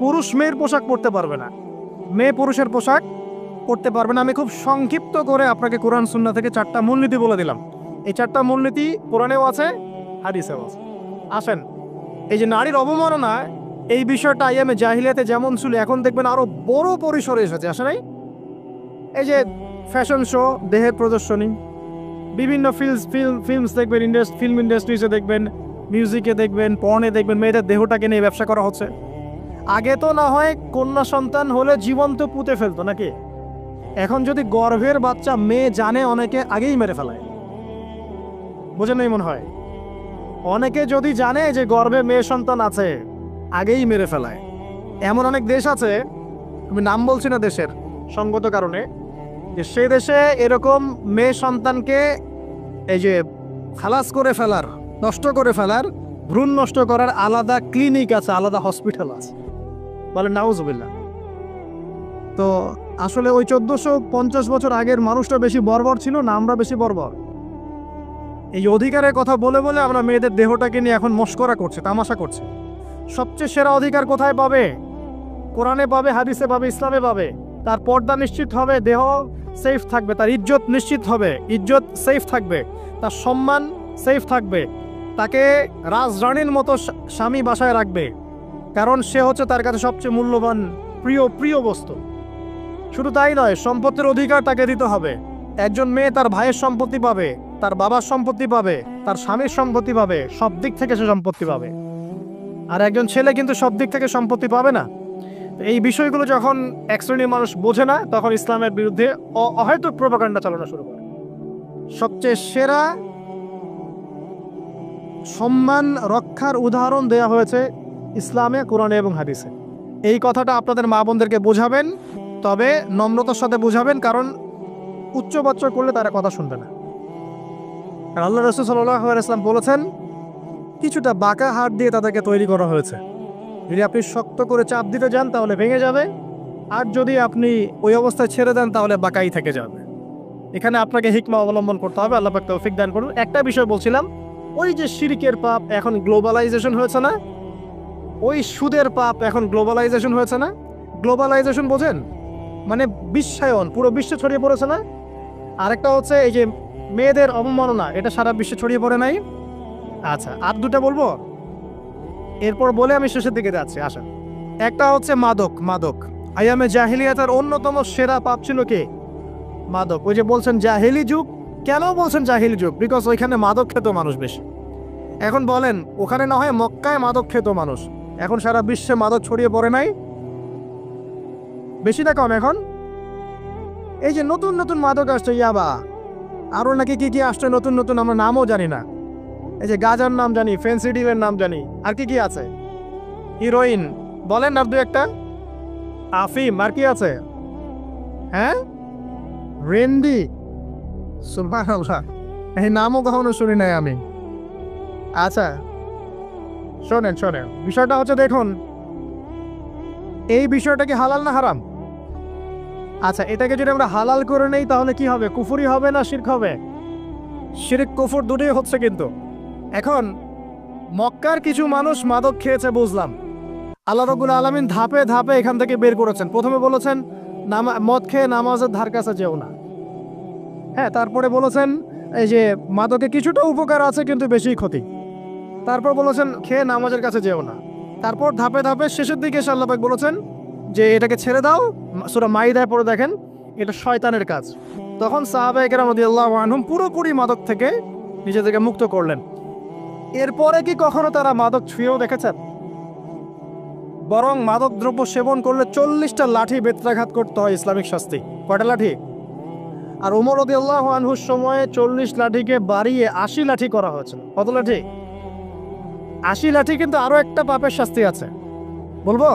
পুরুষ মেয়ের পোশাক পরতে পারবে না, মেয়ে পুরুষের পোশাক পরতে পারবে না। আমি খুব সংক্ষিপ্ত করে আপনাকে কোরআন সুন্নাহ থেকে 4টা মূলনীতি বলে দিলাম। এই 4টা মূলনীতি কোরআনেও আছে, হাদিসেও আছে। আসেন, এই যে নারীর অবমাননা, এই বিষয়টা আইয়ামে জাহিলিয়াতে যেমন ছিল এখন দেখবেন আরো বড় পরিসরে এসেছে। আসে নাই? এই যে ফ্যাশন শো, দেহের প্রদর্শনী, বিভিন্ন ফিল্মস দেখবেন, ফিল্ম ইন্ডাস্ট্রিজে দেখবেন, মিউজিকে দেখবেন, পর্নে দেখবেন, মেয়েদের দেহটাকে নিয়ে ব্যবসা করা হচ্ছে। আগে তো না হয় কন্যা সন্তান হলে জীবন্ত পুঁতে ফেলতো নাকি? এখন যদি গর্ভের বাচ্চা মেয়ে জানে, অনেকে আগেই মেরে ফেলায়। বোঝেন নাই মনে হয়? অনেকে যদি জানে যে গর্ভে মেয়ে সন্তান আছে, আগেই মেরে ফেলায়। এমন অনেক দেশ আছে, আমি নাম বলছি না দেশের সঙ্গত কারণে, যে সেই দেশে এরকম মেয়ে সন্তানকে এই যে খালাস করে ফেলার, নষ্ট করে ফেলার, ভ্রূণ নষ্ট করার আলাদা ক্লিনিক আছে, আলাদা হসপিটাল আছে। বলে নাউজুবিল্লাহ। তো আসলে ওই 1450 বছর আগের মানুষটা বেশি বর্বর ছিল না আমরা বেশি বর্বর? এই অধিকারের কথা বলে বলে আমরা মেয়েদের দেহটাকে নিয়ে এখন মস্করা করছে, তামাশা করছে। সবচেয়ে সেরা অধিকার কোথায় পাবে? কোরআনে পাবে, হাদিসে পাবে, ইসলামে পাবে। তার পর্দা নিশ্চিত হবে, দেহ সেফ থাকবে, তার ইজ্জত নিশ্চিত হবে, ইজ্জত সেফ থাকবে, তার সম্মান সেফ থাকবে, তাকে রাজরানীর মতো স্বামী বাসায় রাখবে, কারণ সে হচ্ছে তার কাছে সবচেয়ে মূল্যবান প্রিয় বস্তু। শুধু তাই নয়, সম্পত্তির অধিকার তাকে দিতে হবে। একজন মেয়ে তার ভাইয়ের সম্পত্তি পাবে, তার বাবার সম্পত্তি পাবে, তার স্বামীর সম্পত্তি পাবে, সব দিক থেকে সে সম্পত্তি পাবে। আর একজন ছেলে কিন্তু সব দিক থেকে সম্পত্তি পাবে না। এই বিষয়গুলো যখন এক শ্রেণীর মানুষ বোঝে না, তখন ইসলামের বিরুদ্ধে অহেতুক প্রোপাগান্ডা চালানো শুরু করে। সবচেয়ে সেরা সম্মান রক্ষার উদাহরণ দেয়া হয়েছে ইসলামে, কোরআনে এবং হাদিসে। এই কথাটা আপনাদের মা বোনদেরকে বোঝাবেন, তবে নম্রতার সাথে বোঝাবেন, কারণ উচ্চবাচ্য করলে তারা কথা শুনবে না। আর আল্লাহ রাসূল সাল্লাল্লাহু আলাইহি ওয়াসাল্লাম বলেছেন, কিছুটা বাঁকা হাত দিয়ে তাদেরকে তৈরি করা হয়েছে। যদি আপনি শক্ত করে চাপ দিতে যান তাহলে ভেঙে যাবে, আর যদি আপনি ওই অবস্থায় ছেড়ে দেন তাহলে বাঁকাই থেকে যাবে। এখানে আপনাকে হিকমা অবলম্বন করতে হবে। আল্লাহ পাক তৌফিক দান করুন। একটা বিষয় বলছিলাম, ওই যে শিরকের পাপ এখন গ্লোবালাইজেশন হয়েছে না, ওই সুদের পাপ এখন গ্লোবালাইজেশন হয়েছে না। গ্লোবালাইজেশন বোঝেন? মানে বিশ্বায়ন, পুরো বিশ্বে ছড়িয়ে পড়েছে না। আরেকটা হচ্ছে এই যে মেয়েদের অবমাননা, এটা সারা বিশ্বে ছড়িয়ে পড়ে নাই? আচ্ছা, আর দুটা বলবো, এরপর বলে আমি শেষের দিকে যাচ্ছি। আসেন, একটা হচ্ছে মাদক। আইয়ামে জাহিলিয়াতের অন্যতম সেরা পাপ ছিল কি? মাদক। ওই যে বলছেন জাহিলি যুগ, কেন বলছেন জাহিলি যুগ? বিকজ ওইখানে মাদক খেত মানুষ বেশি। এখন বলেন, ওখানে না হয় মক্কায় মাদক খেত মানুষ, এখন সারা বিশ্বে মাদক ছড়িয়ে পড়ে নাই? বেশি না কম? এখন এই যে নতুন নতুন মাদক আসছে, ইয়াবা, আরও নাকি কি আসছে নতুন নতুন, আমরা নামও জানি না। এই যে গাজার নাম জানি, ফেন্সিডিলের নাম জানি, আর কি আছে, হিরোইন বলেন, আর দু একটা, আফিম, আর কি আছে? হ্যাঁ, রেন্ডি, সুবহানাল্লাহ, এই নামও কখনো শুনি নাই আমি। আচ্ছা শোনেন, বিষয়টা হচ্ছে, দেখুন এই বিষয়টা কি হালাল না হারাম? আচ্ছা, এটাকে যদি আমরা হালাল করে নেই তাহলে কি হবে? কুফরি হবে না শিরক হবে? শিরক কুফর দুটোই হচ্ছে। কিন্তু এখন মক্কার কিছু মানুষ মাদক খেয়েছে বুঝলাম, আল্লাহ রাব্বুল আলামিন ধাপে ধাপে এখান থেকে বের করেছেন। প্রথমে বলেছেন মদ খেয়ে নামাজের ধার কাছে যেও না। হ্যাঁ, তারপরে বলেছেন এই যে মাদকে কিছুটা উপকার আছে কিন্তু বেশি ক্ষতি। তারপর বলেছেন খেয়ে নামাজের কাছে যেও না। তারপর ধাপে ধাপে শেষের দিকে এসে আল্লাহ পাক বলেছেন যে এটাকে ছেড়ে দাও। সূরা মাইদায় পড়ে দেখেন, এটা শয়তানের কাজ। তখন সাহাবায়ে কেরাম রাদিয়াল্লাহু আনহুম পুরোপুরি মাদক থেকে নিজেদেরকে মুক্ত করলেন। এরপরে কি কখনো তারা মাদক ছুঁয়েও দেখেছেন? বরং মাদক দ্রব্য সেবন করলে 40টা লাঠি বেত্রাঘাত করতে হয়, ইসলামিক শাস্তি। কয়টা লাঠি? আর ওমর রাদিয়াল্লাহু আনহুর সময়ে 40 লাঠিকে বাড়িয়ে 80 লাঠি করা হয়েছিল। কত লাঠি? 80 লাঠি। কিন্তু আরো একটা পাপের শাস্তি আছে, বলবো?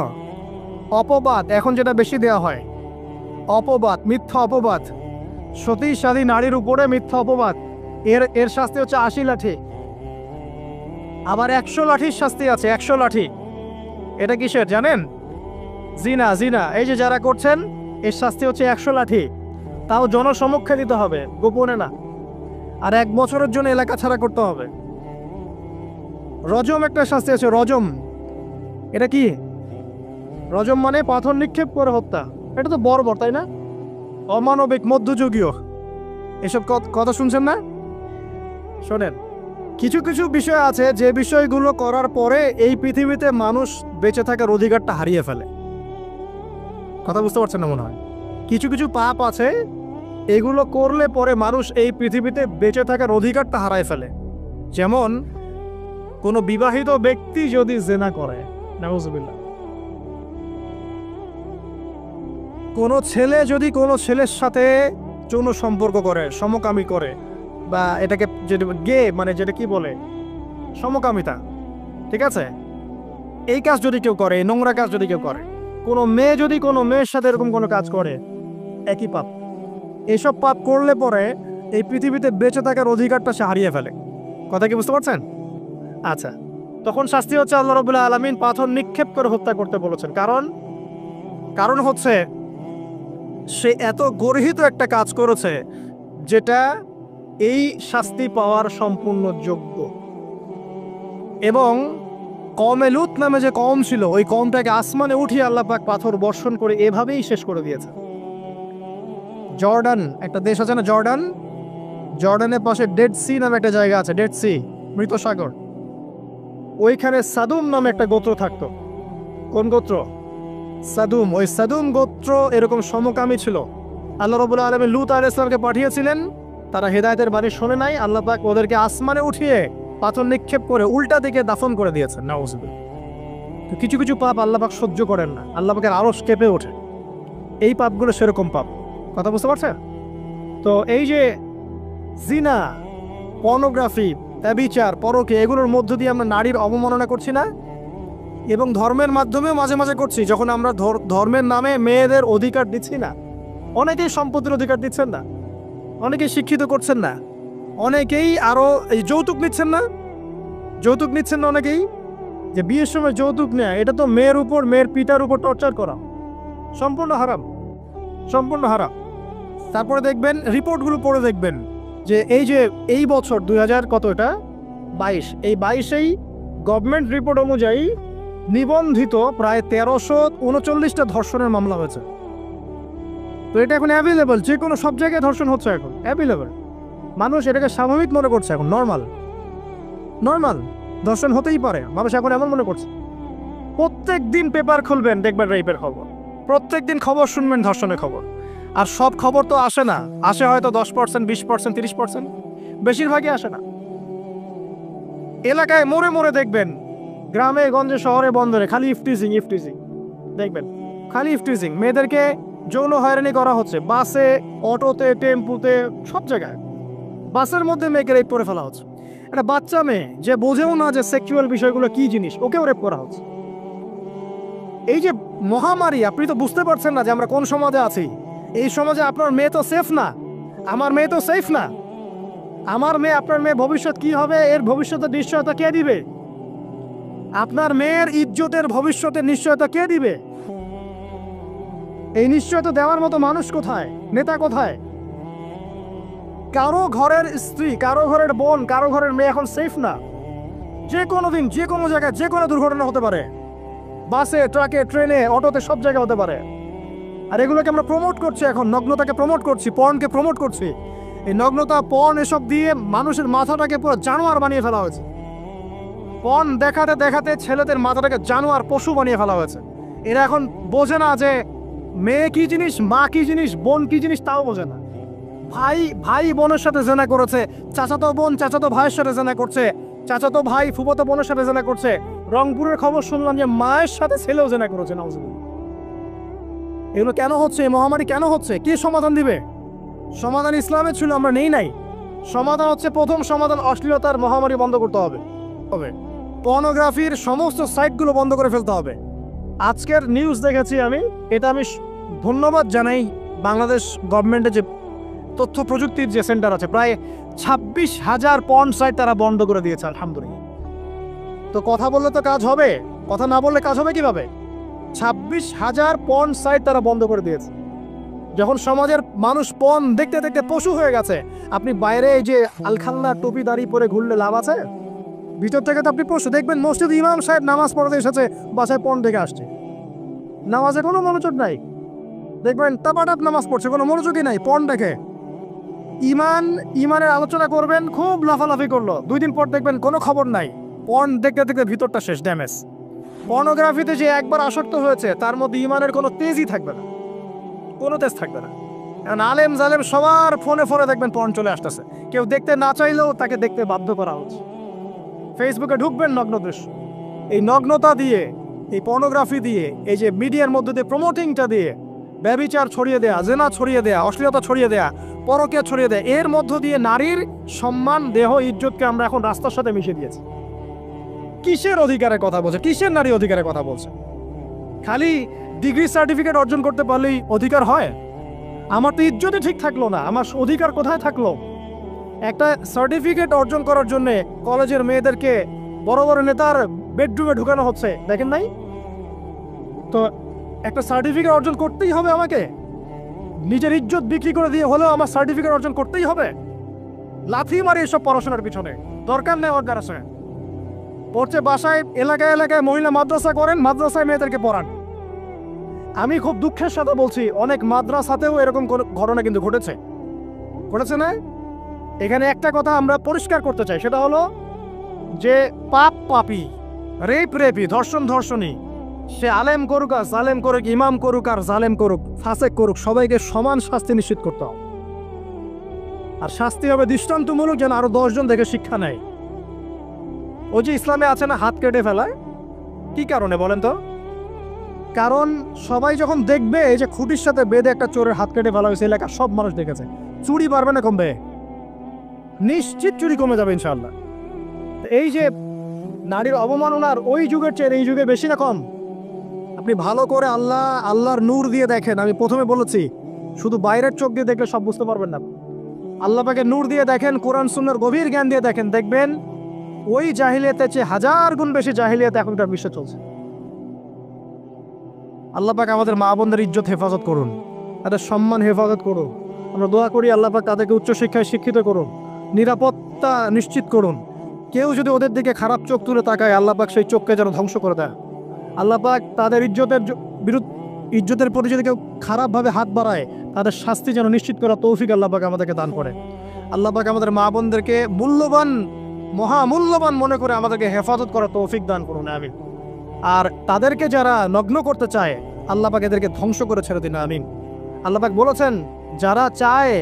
অপবাদ। এখন যেটা বেশি দেওয়া হয়, অপবাদ, মিথ্যা অপবাদ। সতীসাধী নারীর উপরে মিথ্যা অপবাদ, এর শাস্তি হচ্ছে 80 লাঠি। আবার 100 লাঠির শাস্তি আছে, 100 লাঠি। এটা কিসের জানেন? জিনা। জিনা এই যে যারা করছেন, এর শাস্তি হচ্ছে 100 লাঠি। তাও জনসমক্ষে দিতে হবে, গোপনে না। আর 1 বছরের জন্য এলাকা ছাড়া করতে হবে। রজম একটা শাস্তি আছে, রজম। এটা কি? রজম মানে পাথর নিক্ষেপ করে হত্যা। এটা তো বর্বর, তাই না? অমানবিক, মধ্যযুগীয়। এসব কথা শুনছেন না? শোনেন, কিছু কিছু বিষয় আছে যে বিষয়গুলো করার পরে এই পৃথিবীতে মানুষ বেঁচে থাকার অধিকারটা হারিয়ে ফেলে। কথা বুঝতে পারছেন না মনে হয়? কিছু কিছু পাপ আছে, এগুলো করলে পরে মানুষ এই পৃথিবীতে বেঁচে থাকার অধিকারটা হারায় ফেলে। যেমন কোনো বিবাহিত ব্যক্তি যদি জিনা করে, নাউজুবিল্লাহ। কোনো ছেলে যদি কোনো ছেলের সাথে যৌন সম্পর্ক করে, সমকামী করে, বা এটাকে যেটা গে মানে যেটা কি বলে, সমকামিতা, ঠিক আছে? এই কাজ যদি কেউ করে, নোংরা কাজ যদি কেউ করে, কোনো মেয়ে যদি কোনো মেয়ের সাথে এরকম কোনো কাজ করে, একই পাপ। এইসব পাপ করলে পরে এই পৃথিবীতে বেঁচে থাকার অধিকারটা সে হারিয়ে ফেলে। কথা কি বুঝতে পারছেন? আচ্ছা, তখন শাস্তি হচ্ছে আল্লাহ রাব্বুল আলামিন পাথর নিক্ষেপ করে হত্যা করতে বলেছেন। কারণ হচ্ছে সে এত গর্হিত একটা কাজ করেছে যেটা এই শাস্তি পাওয়ার সম্পূর্ণ যোগ্য। এবং কওমে লূত নামে যে কওম ছিল, ওই কওমটাকে আসমানে উঠিয়ে আল্লাহ পাক পাথর বর্ষণ করে এভাবেই শেষ করে দিয়েছে। জর্ডান একটা দেশ আছে না, জর্ডান? জর্ডানের পাশে ডেড সি নামে একটা জায়গা আছে, ডেড সি, মৃত সাগর। ওইখানে সাদুম নামে একটা গোত্র থাকতো। কোন গোত্র? সাদুম। ওই সাদুম গোত্র এরকম সমকামী ছিল। আল্লাহ রাব্বুল আলামিন লূত আলাইহিস সালামকে পাঠিয়েছিলেন, তারা হেদায়েতের বাণী শোনে নাই। আল্লাহ পাক ওদেরকে আসমানে উঠিয়ে পাথর নিক্ষেপ করে উল্টা দিকে দাফন করে দিয়েছেন। নাউজুবিল্লাহ। তো কিছু কিছু পাপ আল্লাহ পাক সহ্য করেন না, আল্লাহ পাকের আরশ কেঁপে ওঠে। এই পাপগুলো সেরকম পাপ। কথা বুঝতে পারছেন? তো এই যে জিনা, পর্নোগ্রাফি, ব্যভিচার, পরকে, এগুলোর মধ্য দিয়ে আমরা নারীর অবমাননা করছি না? এবং ধর্মের মাধ্যমেও মাঝে মাঝে করছি, যখন আমরা ধর্মের নামে মেয়েদের অধিকার দিচ্ছি না। অনেকেই সম্পত্তির অধিকার দিচ্ছেন না, অনেকেই শিক্ষিত করছেন না, অনেকেই আরো এই যৌতুক নিচ্ছেন না। যৌতুক নিচ্ছেন না অনেকেই। যে বিয়ের সময় যৌতুক নেয়, এটা তো মেয়ের উপর, মেয়ের পিতার উপর টর্চার করা। সম্পূর্ণ হারাম, সম্পূর্ণ হারাম। তারপরে দেখবেন, রিপোর্টগুলো পড়ে দেখবেন যে এই বছর 2000 কত, এটা 22, এই 22-এই গভর্নমেন্ট রিপোর্ট অনুযায়ী নিবন্ধিত প্রায় 1339টা ধর্ষণের মামলা হয়েছে। তো এটা এখন অ্যাভেলেবল, যে কোনো সব জায়গায় ধর্ষণ হচ্ছে, এখন অ্যাভেলেবল। মানুষ এটাকে স্বাভাবিক মনে করছে, এখন নর্মাল ধর্ষণ হতেই পারে, মানুষ এখন এমন মনে করছে। প্রত্যেক দিন পেপার খুলবেন, দেখবেন রেপের খবর। প্রত্যেক দিন খবর শুনবেন ধর্ষণের খবর। আর সব খবর তো আসে না, আসে হয়তো 10%, 20%, 30%, বেশিরভাগই আসে না। এলাকায় মোড়ে মোড়ে দেখবেন, গ্রামে গঞ্জে শহরে বন্দরে খালি ইফটিজিং দেখবেন, খালি ইফটিজিং। মেয়েদেরকে যৌন হয়রানি করা হচ্ছে, বাসে, অটোতে, টেম্পুতে, সব জায়গায়। বাসের মধ্যে মেয়েকে রেপ করে ফেলা হচ্ছে। একটা বাচ্চা মেয়ে যে বোঝেও না যে সেক্সুয়াল বিষয়গুলো কি জিনিস, ওকেও রেপ করা হচ্ছে। এই যে মহামারী, আপনি তো বুঝতে পারছেন না যে আমরা কোন সমাজে আছি। এই সমাজে আপনার মেয়ে তো সেফ না, আমার মেয়ে তো সেফ না। আমার মেয়ে, আপনার মেয়ে ভবিষ্যৎ কি হবে, এর ভবিষ্যতের নিশ্চয়তা কে দিবে? আপনার মেয়ের ইজ্জতের ভবিষ্যতের নিশ্চয়তা কে দিবে? এই নিশ্চয়তা দেওয়ার মতো মানুষ কোথায়, নেতা কোথায়? কারো ঘরের স্ত্রী, কারো ঘরের বোন, কারো ঘরের মেয়ে এখন সেফ না। যে কোনো দিন যে কোনো জায়গায় যে কোনো দুর্ঘটনা হতে পারে, বাসে, ট্রাকে, ট্রেনে, অটোতে, সব জায়গায় হতে পারে। আর এগুলোকে আমরা প্রমোট করছি, এখন নগ্নতাকে প্রমোট করছি, পর্নকে প্রমোট করছি। এই নগ্নতা, পর্ন এসব দিয়ে মানুষের মাথাটাকে পুরো জানোয়ার বানিয়ে ফেলা হয়েছে। পর্ন দেখাতে দেখাতে ছেলেদের মাথাটাকে জানোয়ার, পশু বানিয়ে ফেলা হয়েছে। এরা এখন বোঝে না যে মেয়ে কি জিনিস, মা কি জিনিস, বোন কি জিনিস, তাও বোঝে না। ভাই ভাই বোনের সাথে জেনা করেছে, চাচাতো বোন চাচাতো ভাইয়ের সাথে জেনা করছে, চাচাতো ভাই ফুফাতো বোনের সাথে জেনা করছে। রংপুরের খবর শুনলাম যে মায়ের সাথে ছেলেও জেনা করেছে। নাউজুবিল্লাহ। এগুলো কেন হচ্ছে? এই মহামারী কেন হচ্ছে? কে সমাধান দিবে? সমাধান ইসলামের ছিল, আমরা নেই নাই। সমাধান হচ্ছে, প্রথম সমাধান অশ্লীলতার মহামারী বন্ধ করতে হবে। পর্নোগ্রাফির সমস্ত সাইটগুলো বন্ধ করে ফেলতে হবে। আজকের নিউজ দেখেছি আমি, এটা আমি ধন্যবাদ জানাই বাংলাদেশ গভর্নমেন্টের যে তথ্য প্রযুক্তির যে সেন্টার আছে, প্রায় 26,000 পর্ন সাইট তারা বন্ধ করে দিয়েছে, আলহামদুলিল্লাহ। তো কথা বললে তো কাজ হবে, কথা না বললে কাজ হবে কিভাবে? 26,000 পর্ন সাইট তারা বন্ধ করে দিয়েছে। যখন সমাজের মানুষ পর্ন দেখতে দেখতে পশু হয়ে গেছে, আপনি বাইরে এই যে আলখাল্লা টুপি দাড়ি পরে ঘুরলে লাভ আছে? ভিতর থেকে তো আপনি পশু। দেখবেন মসজিদ ইমাম সাহেব নামাজ পড়তে এসেছে, বাসায় পর্ন দেখে আসছে, নামাজে কোনো মনোযোগ নাই। দেখবেন টাপাটাপ নামাজ পড়ছে, কোনো মনোযোগই নাই, পর্ন দেখে। ইমানের আলোচনা করবেন, খুব লাফালাফি করলো, 2 দিন পর দেখবেন কোনো খবর নাই, পর্ন দেখতে দেখতে ভিতরটা শেষ, ড্যামেজ। পর্নোগ্রাফিতে যে একবার আসক্ত হয়েছে, তার মধ্যে ইমানের কোনো তেজই থাকবে না, কোনো তেজ থাকবে না। এখন আলেম জালেম সবার ফোনে ফোনে দেখবেন পর্ন চলে আসতেছে, কেউ দেখতে না চাইলেও তাকে দেখতে বাধ্য করা হচ্ছে। ফেসবুকে ঢুকবেন, নগ্ন দৃশ্য। এই নগ্নতা দিয়ে, এই পর্নোগ্রাফি দিয়ে, এই যে মিডিয়ার মধ্যে দিয়ে প্রমোটিংটা দিয়ে ব্যভিচার ছড়িয়ে দেয়া, জেনা ছড়িয়ে দেয়া, অশ্লীলতা ছড়িয়ে দেয়া, পরকীয়া ছড়িয়ে দেয়া, এর মধ্য দিয়ে নারীর সম্মান, দেহ, ইজ্জতকে আমরা এখন রাস্তার সাথে মিশিয়ে দিয়েছি। কিসের অধিকারের কথা বলছে? কিসের নারী অধিকারের কথা বলছে? খালি ডিগ্রি সার্টিফিকেট অর্জন করতে পারলেই অধিকার হয়? আমার তো ইজ্জতই ঠিক থাকলো না, আমার অধিকার কোথায় থাকলো? একটা সার্টিফিকেট অর্জন করার জন্য কলেজের মেয়েদেরকে বড় বড় নেতার বেডরুমে ঢুকানো হচ্ছে, দেখেন নাই? তো একটা সার্টিফিকেট অর্জন করতেই হবে আমাকে, নিজের ইজ্জত বিক্রি করে দিয়ে হলেও আমার সার্টিফিকেট অর্জন করতেই হবে? লাথি মারি এসব পড়াশোনার পিছনে, দরকার নেই অর্গার আছে। পড়ছে বাসায়, এলাকায় এলাকায় মহিলা মাদ্রাসা করেন, মাদ্রাসায় মেয়েদেরকে পড়ান। আমি খুব দুঃখের সাথে বলছি, অনেক মাদ্রাসাতেও এরকম ঘটনা কিন্তু ঘটেছে না? এখানে একটা কথা আমরা পরিষ্কার করতে চাই, সেটা হলো যে পাপ পাপী, রেপি, ধর্ষণী, সে আলেম করুক আর জালেম করুক, ইমাম করুক আর জালেম করুক, ফাসেক করুক, সবাইকে সমান শাস্তি নিশ্চিত করতে হবে। আর শাস্তি হবে দৃষ্টান্তমূলক, যেন আরো 10 জন দেখে শিক্ষা নেয়। ওই যে ইসলামে আছে না, হাত কেটে ফেলায়, কি কারণে বলেন তো? কারণ সবাই যখন দেখবে এই যে খুঁটির সাথে বেঁধে একটা চোরের হাত কেটে ফেলা হয়েছে, এলাকার সব মানুষ দেখেছে, চুরি বাড়বে না কমবে? নিশ্চিত চুরি কমে যাবে ইনশাআল্লাহ। এই যে নারীর অবমাননার ওই যুগের চেয়ে এই যুগে বেশি না কম? আপনি ভালো করে আল্লাহর নূর দিয়ে দেখেন। আমি প্রথমে বলেছি, শুধু বাইরের চোখ দিয়ে দেখলে সব বুঝতে পারবেন না। আল্লাহ পাকে নূর দিয়ে দেখেন, কোরআন সুন্নাহর গভীর জ্ঞান দিয়ে দেখেন, দেখবেন ওই জাহিলিয়াতের চেয়ে 1000 গুণ বেশি জাহিলিয়াত এখনকার বিশ্বে চলছে। আল্লাহ পাক আমাদের মা বোনদের ইজ্জত হেফাজত করুন, তাদের সম্মান হেফাজত করুন। আমরা দোয়া করি আল্লাহ পাক তাদেরকে উচ্চশিক্ষায় শিক্ষিত করুন, নিরাপত্তা নিশ্চিত করুন। কেউ যদি ওদের দিকে খারাপ চোখ তুলে তাকায়, আল্লাহ পাক সেই চোখকে যেন ধ্বংস করে দেয়। আল্লাহ পাক তাদের ইজ্জতের প্রতি যদি কেউ খারাপভাবে হাত বাড়ায়, তাদের শাস্তি যেন নিশ্চিত করা তৌফিক আল্লাহ পাক আমাদেরকে দান করে। আল্লাহ পাক আমাদের মা বোনদেরকে মহামূল্যবান মনে করে আমাদেরকে হেফাজত করা তৌফিক দান করুন, আমিন। আর তাদেরকে যারা নগ্ন করতে চায়, আল্লাহ পাক এদেরকে ধ্বংস করে ছেড়ে দিন, আমিন। আল্লাহ পাক বলেছেন, যারা চায়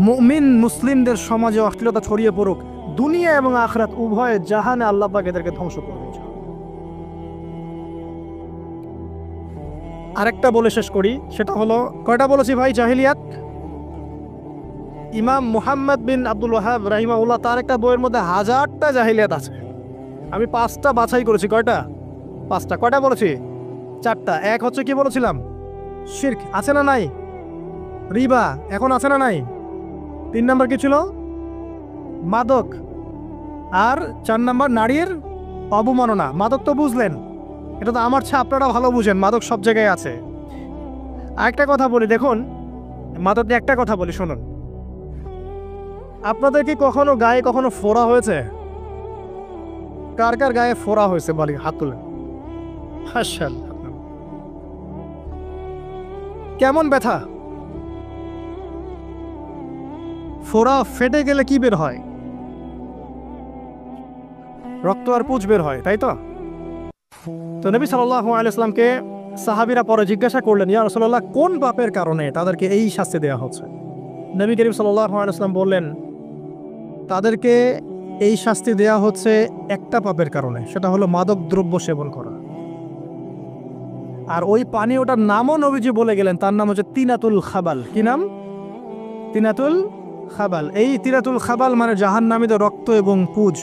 মুমিন মুসলিমদের সমাজে অশ্লীলতা ছড়িয়ে পড়ুক, দুনিয়া এবং আখিরাত উভয় জাহানে আল্লাহ পাক এদেরকে ধ্বংস করবে। আরেকটা বলে শেষ করি, সেটা হলো, কয়টা বলেছি ভাই জাহিলিয়াত? ইমাম মুহাম্মদ বিন আব্দুল ওয়াহাব রাহিমাহুল্লাহ, তার একটা বইয়ের মধ্যে 1000টা জাহিলিয়াত আছে। আমি 5টা বাছাই করেছি। কয়টা? 5টা। কয়টা বলেছি? 4টা। এক হচ্ছে কি বলেছিলাম? শিরক। আছে না নাই? রিবা এখন আছে না নাই? 3 নম্বর কি ছিল? মাদক। আর 4 নম্বর নারীর অবমাননা। মাদক তো বুঝলেন, এটা তো আমার চেয়ে আপনারা ভালো বুঝেন, মাদক সব জায়গায় আছে। একটা কথা বলি, দেখুন মাত্র একটা কথা বলি, শুনুন। আপনাদের কি কখনো গায়ে কখনো ফোড়া হয়েছে? কার কার গায়ে ফোড়া হয়েছে বলি, হাত তুলে। কেমন ব্যথা? ফোড়া ফেটে গেলে কি বের হয়? রক্ত আর পুঁজ বের হয়, তাই তো? তো নবী সাল্লাল্লাহু আলাইহি ওয়াসাল্লামকে সাহাবীরা পরে জিজ্ঞাসা করলেন, ইয়া রাসূলুল্লাহ, কোন পাপের কারণে তাদেরকে এই শাস্তি দেওয়া হচ্ছে? নবী করিম সাল্লাল্লাহু আলাইহি ওয়াসাল্লাম বললেন, তাদেরকে এই শাস্তি দেওয়া হচ্ছে একটা পাপের কারণে, সেটা হলো মাদক দ্রব্য সেবন করা। আর ওই পানীয়টার নামও নবীজি বলে গেলেন, তার নাম হচ্ছে তিনাতুল খাবাল। কি নাম? তিনাতুল খাবাল। এই তিনাতুল খাবাল মানে জাহান্নামীদের রক্ত এবং পুঁজ,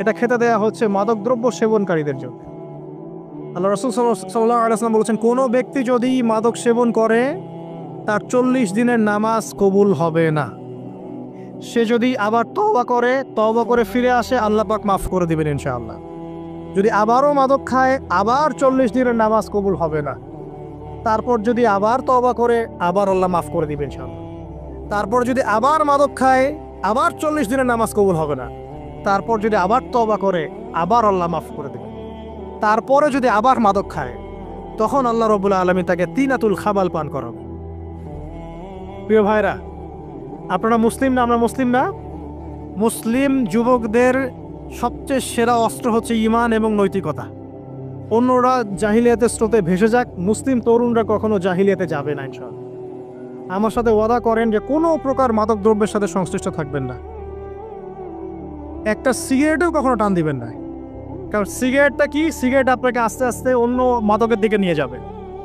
এটা খেতে দেওয়া হচ্ছে মাদকদ্রব্য সেবনকারীদের জন্য। আল্লাহ রাসূল সাল্লাল্লাহু আলাইহি ওয়াসাল্লাম বলেছেন, কোনো ব্যক্তি যদি মাদক সেবন করে তার 40 দিনের নামাজ কবুল হবে না। সে যদি আবার তওবা করে ফিরে আসে, আল্লাহ পাক মাফ করে দিবেন ইনশাআল্লাহ। যদি আবারও মাদক খায়, আবার 40 দিনের নামাজ কবুল হবে না। তারপর যদি আবার তওবা করে, আবার আল্লাহ মাফ করে দিবেন ইনশাআল্লাহ। তারপর যদি আবার মাদক খায়, আবার 40 দিনের নামাজ কবুল হবে না। তারপর যদি আবার তওবা করে, আবার আল্লাহ মাফ করে দেবেন। তারপরে যদি আবার মাদক খায়, তখন আল্লাহ রাব্বুল আলামিন তাকে তিনাতুল খাবাল পান করাবে। প্রিয় ভাইরা, আপনারা মুসলিম না? আমরা মুসলিম না? মুসলিম যুবকদের সবচেয়ে সেরা অস্ত্র হচ্ছে ঈমান এবং নৈতিকতা। অন্যরা জাহিলিয়াতের স্রোতে ভেসে যাক, মুসলিম তরুণরা কখনো জাহিলিয়াতে যাবে না ইনশাআল্লাহ। আমার সাথে ওয়াদা করেন যে কোনো প্রকার মাদক দ্রব্যের সাথে সংশ্লিষ্ট থাকবেন না। একটা সিগারেটেও কখনো টান দিবেন না, কারণ সিগারেটটা কি? সিগারেট আপনাকে আস্তে আস্তে অন্য মাদকের দিকে নিয়ে যাবে।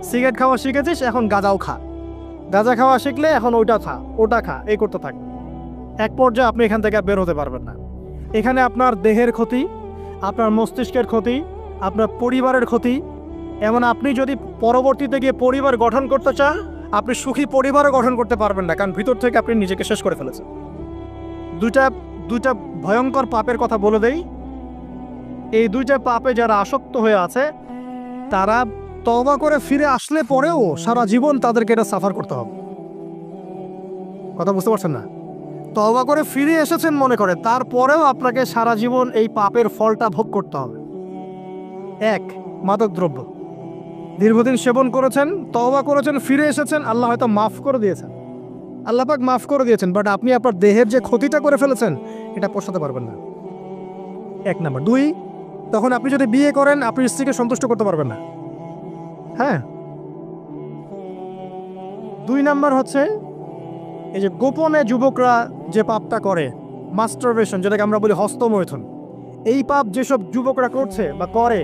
সিগারেট খাওয়া শিখেছিস, এখন গাঁজাও খা। গাঁজা খাওয়া শিখলে এখন ওটা খা, এই করতে থাক। এক পর্যায়ে আপনি এখান থেকে বের হতে পারবেন না। এখানে আপনার দেহের ক্ষতি, আপনার মস্তিষ্কের ক্ষতি, আপনার পরিবারের ক্ষতি। এমন আপনি যদি পরবর্তীতে গিয়ে পরিবার গঠন করতে চান, আপনি সুখী পরিবারও গঠন করতে পারবেন না, কারণ ভিতর থেকে আপনি নিজেকে শেষ করে ফেলেছেন। দুইটা ভয়ঙ্কর পাপের কথা বলে দেই। এই দুইটা পাপে যারা আসক্ত হয়ে আছে, তারা তওবা করে ফিরে আসলে পরেও সারা জীবন তাদেরকে এটা সাফার করতে হবে। কথা বুঝতে পারছেন না? তওবা করে ফিরে এসেছেন মনে করে, তারপরেও আপনাকে সারা জীবন এই পাপের ফলটা ভোগ করতে হবে। এক, মাদকদ্রব্য দীর্ঘদিন সেবন করেছেন, তওবা করেছেন, ফিরে এসেছেন, আল্লাহ হয়তো মাফ করে দিয়েছেন, আল্লাহ পাক মাফ করে দিয়েছেন, বাট আপনি আপনার দেহের যে ক্ষতিটা করে ফেলেছেন, এটা পোষাতে পারবেন না। এক নাম্বার। দুই, তখন আপনি যদি বিয়ে করেন, আপনি স্ত্রীকে সন্তুষ্ট করতে পারবেন না। হ্যাঁ। দুই নাম্বার হচ্ছে এই যে গোপনে যুবকরা যে পাপটা করে, মাস্টারবেশন, যেটাকে আমরা বলি হস্তমৈথুন, এই পাপ যেসব যুবকরা করছে বা করে,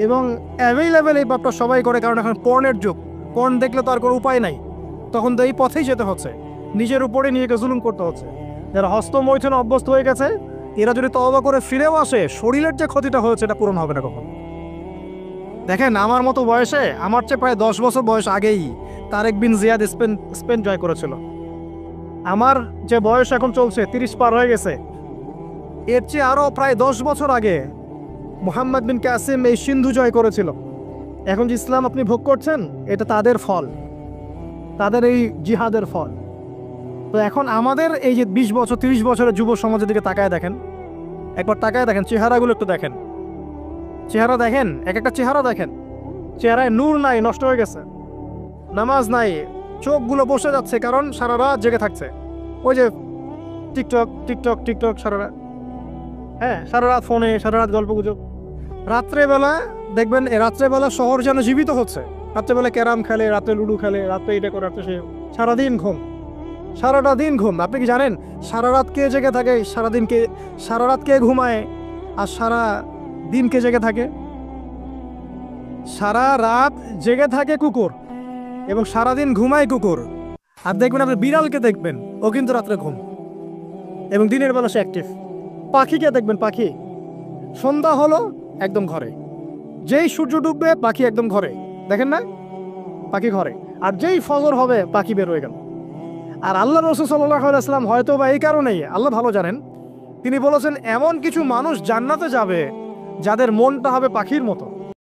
এবং অ্যাভেলেবেল এই পাপটা সবাই করে, কারণ এখন পর্নের যুগ। পর্ন দেখলে তো আর কোনো উপায় নাই, তখন তো এই পথেই যেতে হচ্ছে, নিজের উপরে নিজেকে জুলুম করতে হচ্ছে। যারা হস্তমৈথুনে অভ্যস্ত হয়ে গেছে, এরা যদি তওবা করে ফিরেও আসে, শরীরের যে ক্ষতিটা হয়েছে এটা পূরণ হবে না কখন। দেখেন, আমার মতো বয়সে, আমার চেয়ে প্রায় 10 বছর বয়স আগেই তারেক বিন জিয়াদ স্পেন জয় করেছিল। আমার যে বয়স এখন চলছে 30 পার হয়ে গেছে, এর চেয়ে আরও প্রায় 10 বছর আগে মুহাম্মদ বিন কাসিম এই সিন্ধু জয় করেছিল। এখন যে ইসলাম আপনি ভোগ করছেন, এটা তাদের ফল, তাদের এই জিহাদের ফল। তো এখন আমাদের এই যে 20 বছর 30 বছরের যুব সমাজের দিকে তাকায় দেখেন, একবার তাকায় দেখেন, চেহারাগুলো একটু দেখেন, চেহারা দেখেন, এক একটা চেহারা দেখেন, চেহারায় নূর নাই, নষ্ট হয়ে গেছে, নামাজ নাই, চোখগুলো বসে যাচ্ছে, কারণ সারা রাত জেগে থাকছে। ওই যে টিকটক টিকটক টিকটক সারা রাত, হ্যাঁ, সারা রাত ফোনে, সারা রাত গল্প গুজব। রাত্রেবেলা দেখবেন, রাত্রেবেলা শহর যেন জীবিত হচ্ছে। রাত্রেবেলা ক্যারাম খেলে, রাত্রে লুডু খেলে, রাত্রে এটা করে, রাত্রে সে, সারাদিন ঘুম, সারাটা দিন ঘুম। আপনি কি জানেন সারা রাত কে জেগে থাকে? সারা রাত কে ঘুমায় আর সারা দিন কে জেগে থাকে? সারা রাত জেগে থাকে কুকুর, এবং সারাদিন ঘুমায় কুকুর। আর দেখবেন আপনি বিড়ালকে দেখবেন, ও কিন্তু রাত্রে ঘুম এবং দিনের বেলা সে অ্যাক্টিভ। পাখিকে দেখবেন, পাখি সন্ধ্যা হলো একদম ঘরে, যেই সূর্য ডুববে পাখি একদম ঘরে, দেখেন না? পাখি ঘরে। আর যেই ফজর হবে পাখি বের হয়ে গেল। আর আল্লাহ রাসূল সাল্লাল্লাহু আলাইহি ওয়াসাল্লাম হয়তো বা এই কারণেই, আল্লাহ ভালো জানেন, তিনি বলেছেন এমন কিছু মানুষ জান্নাতে যাবে যাদের মনটা হবে পাখির মতো।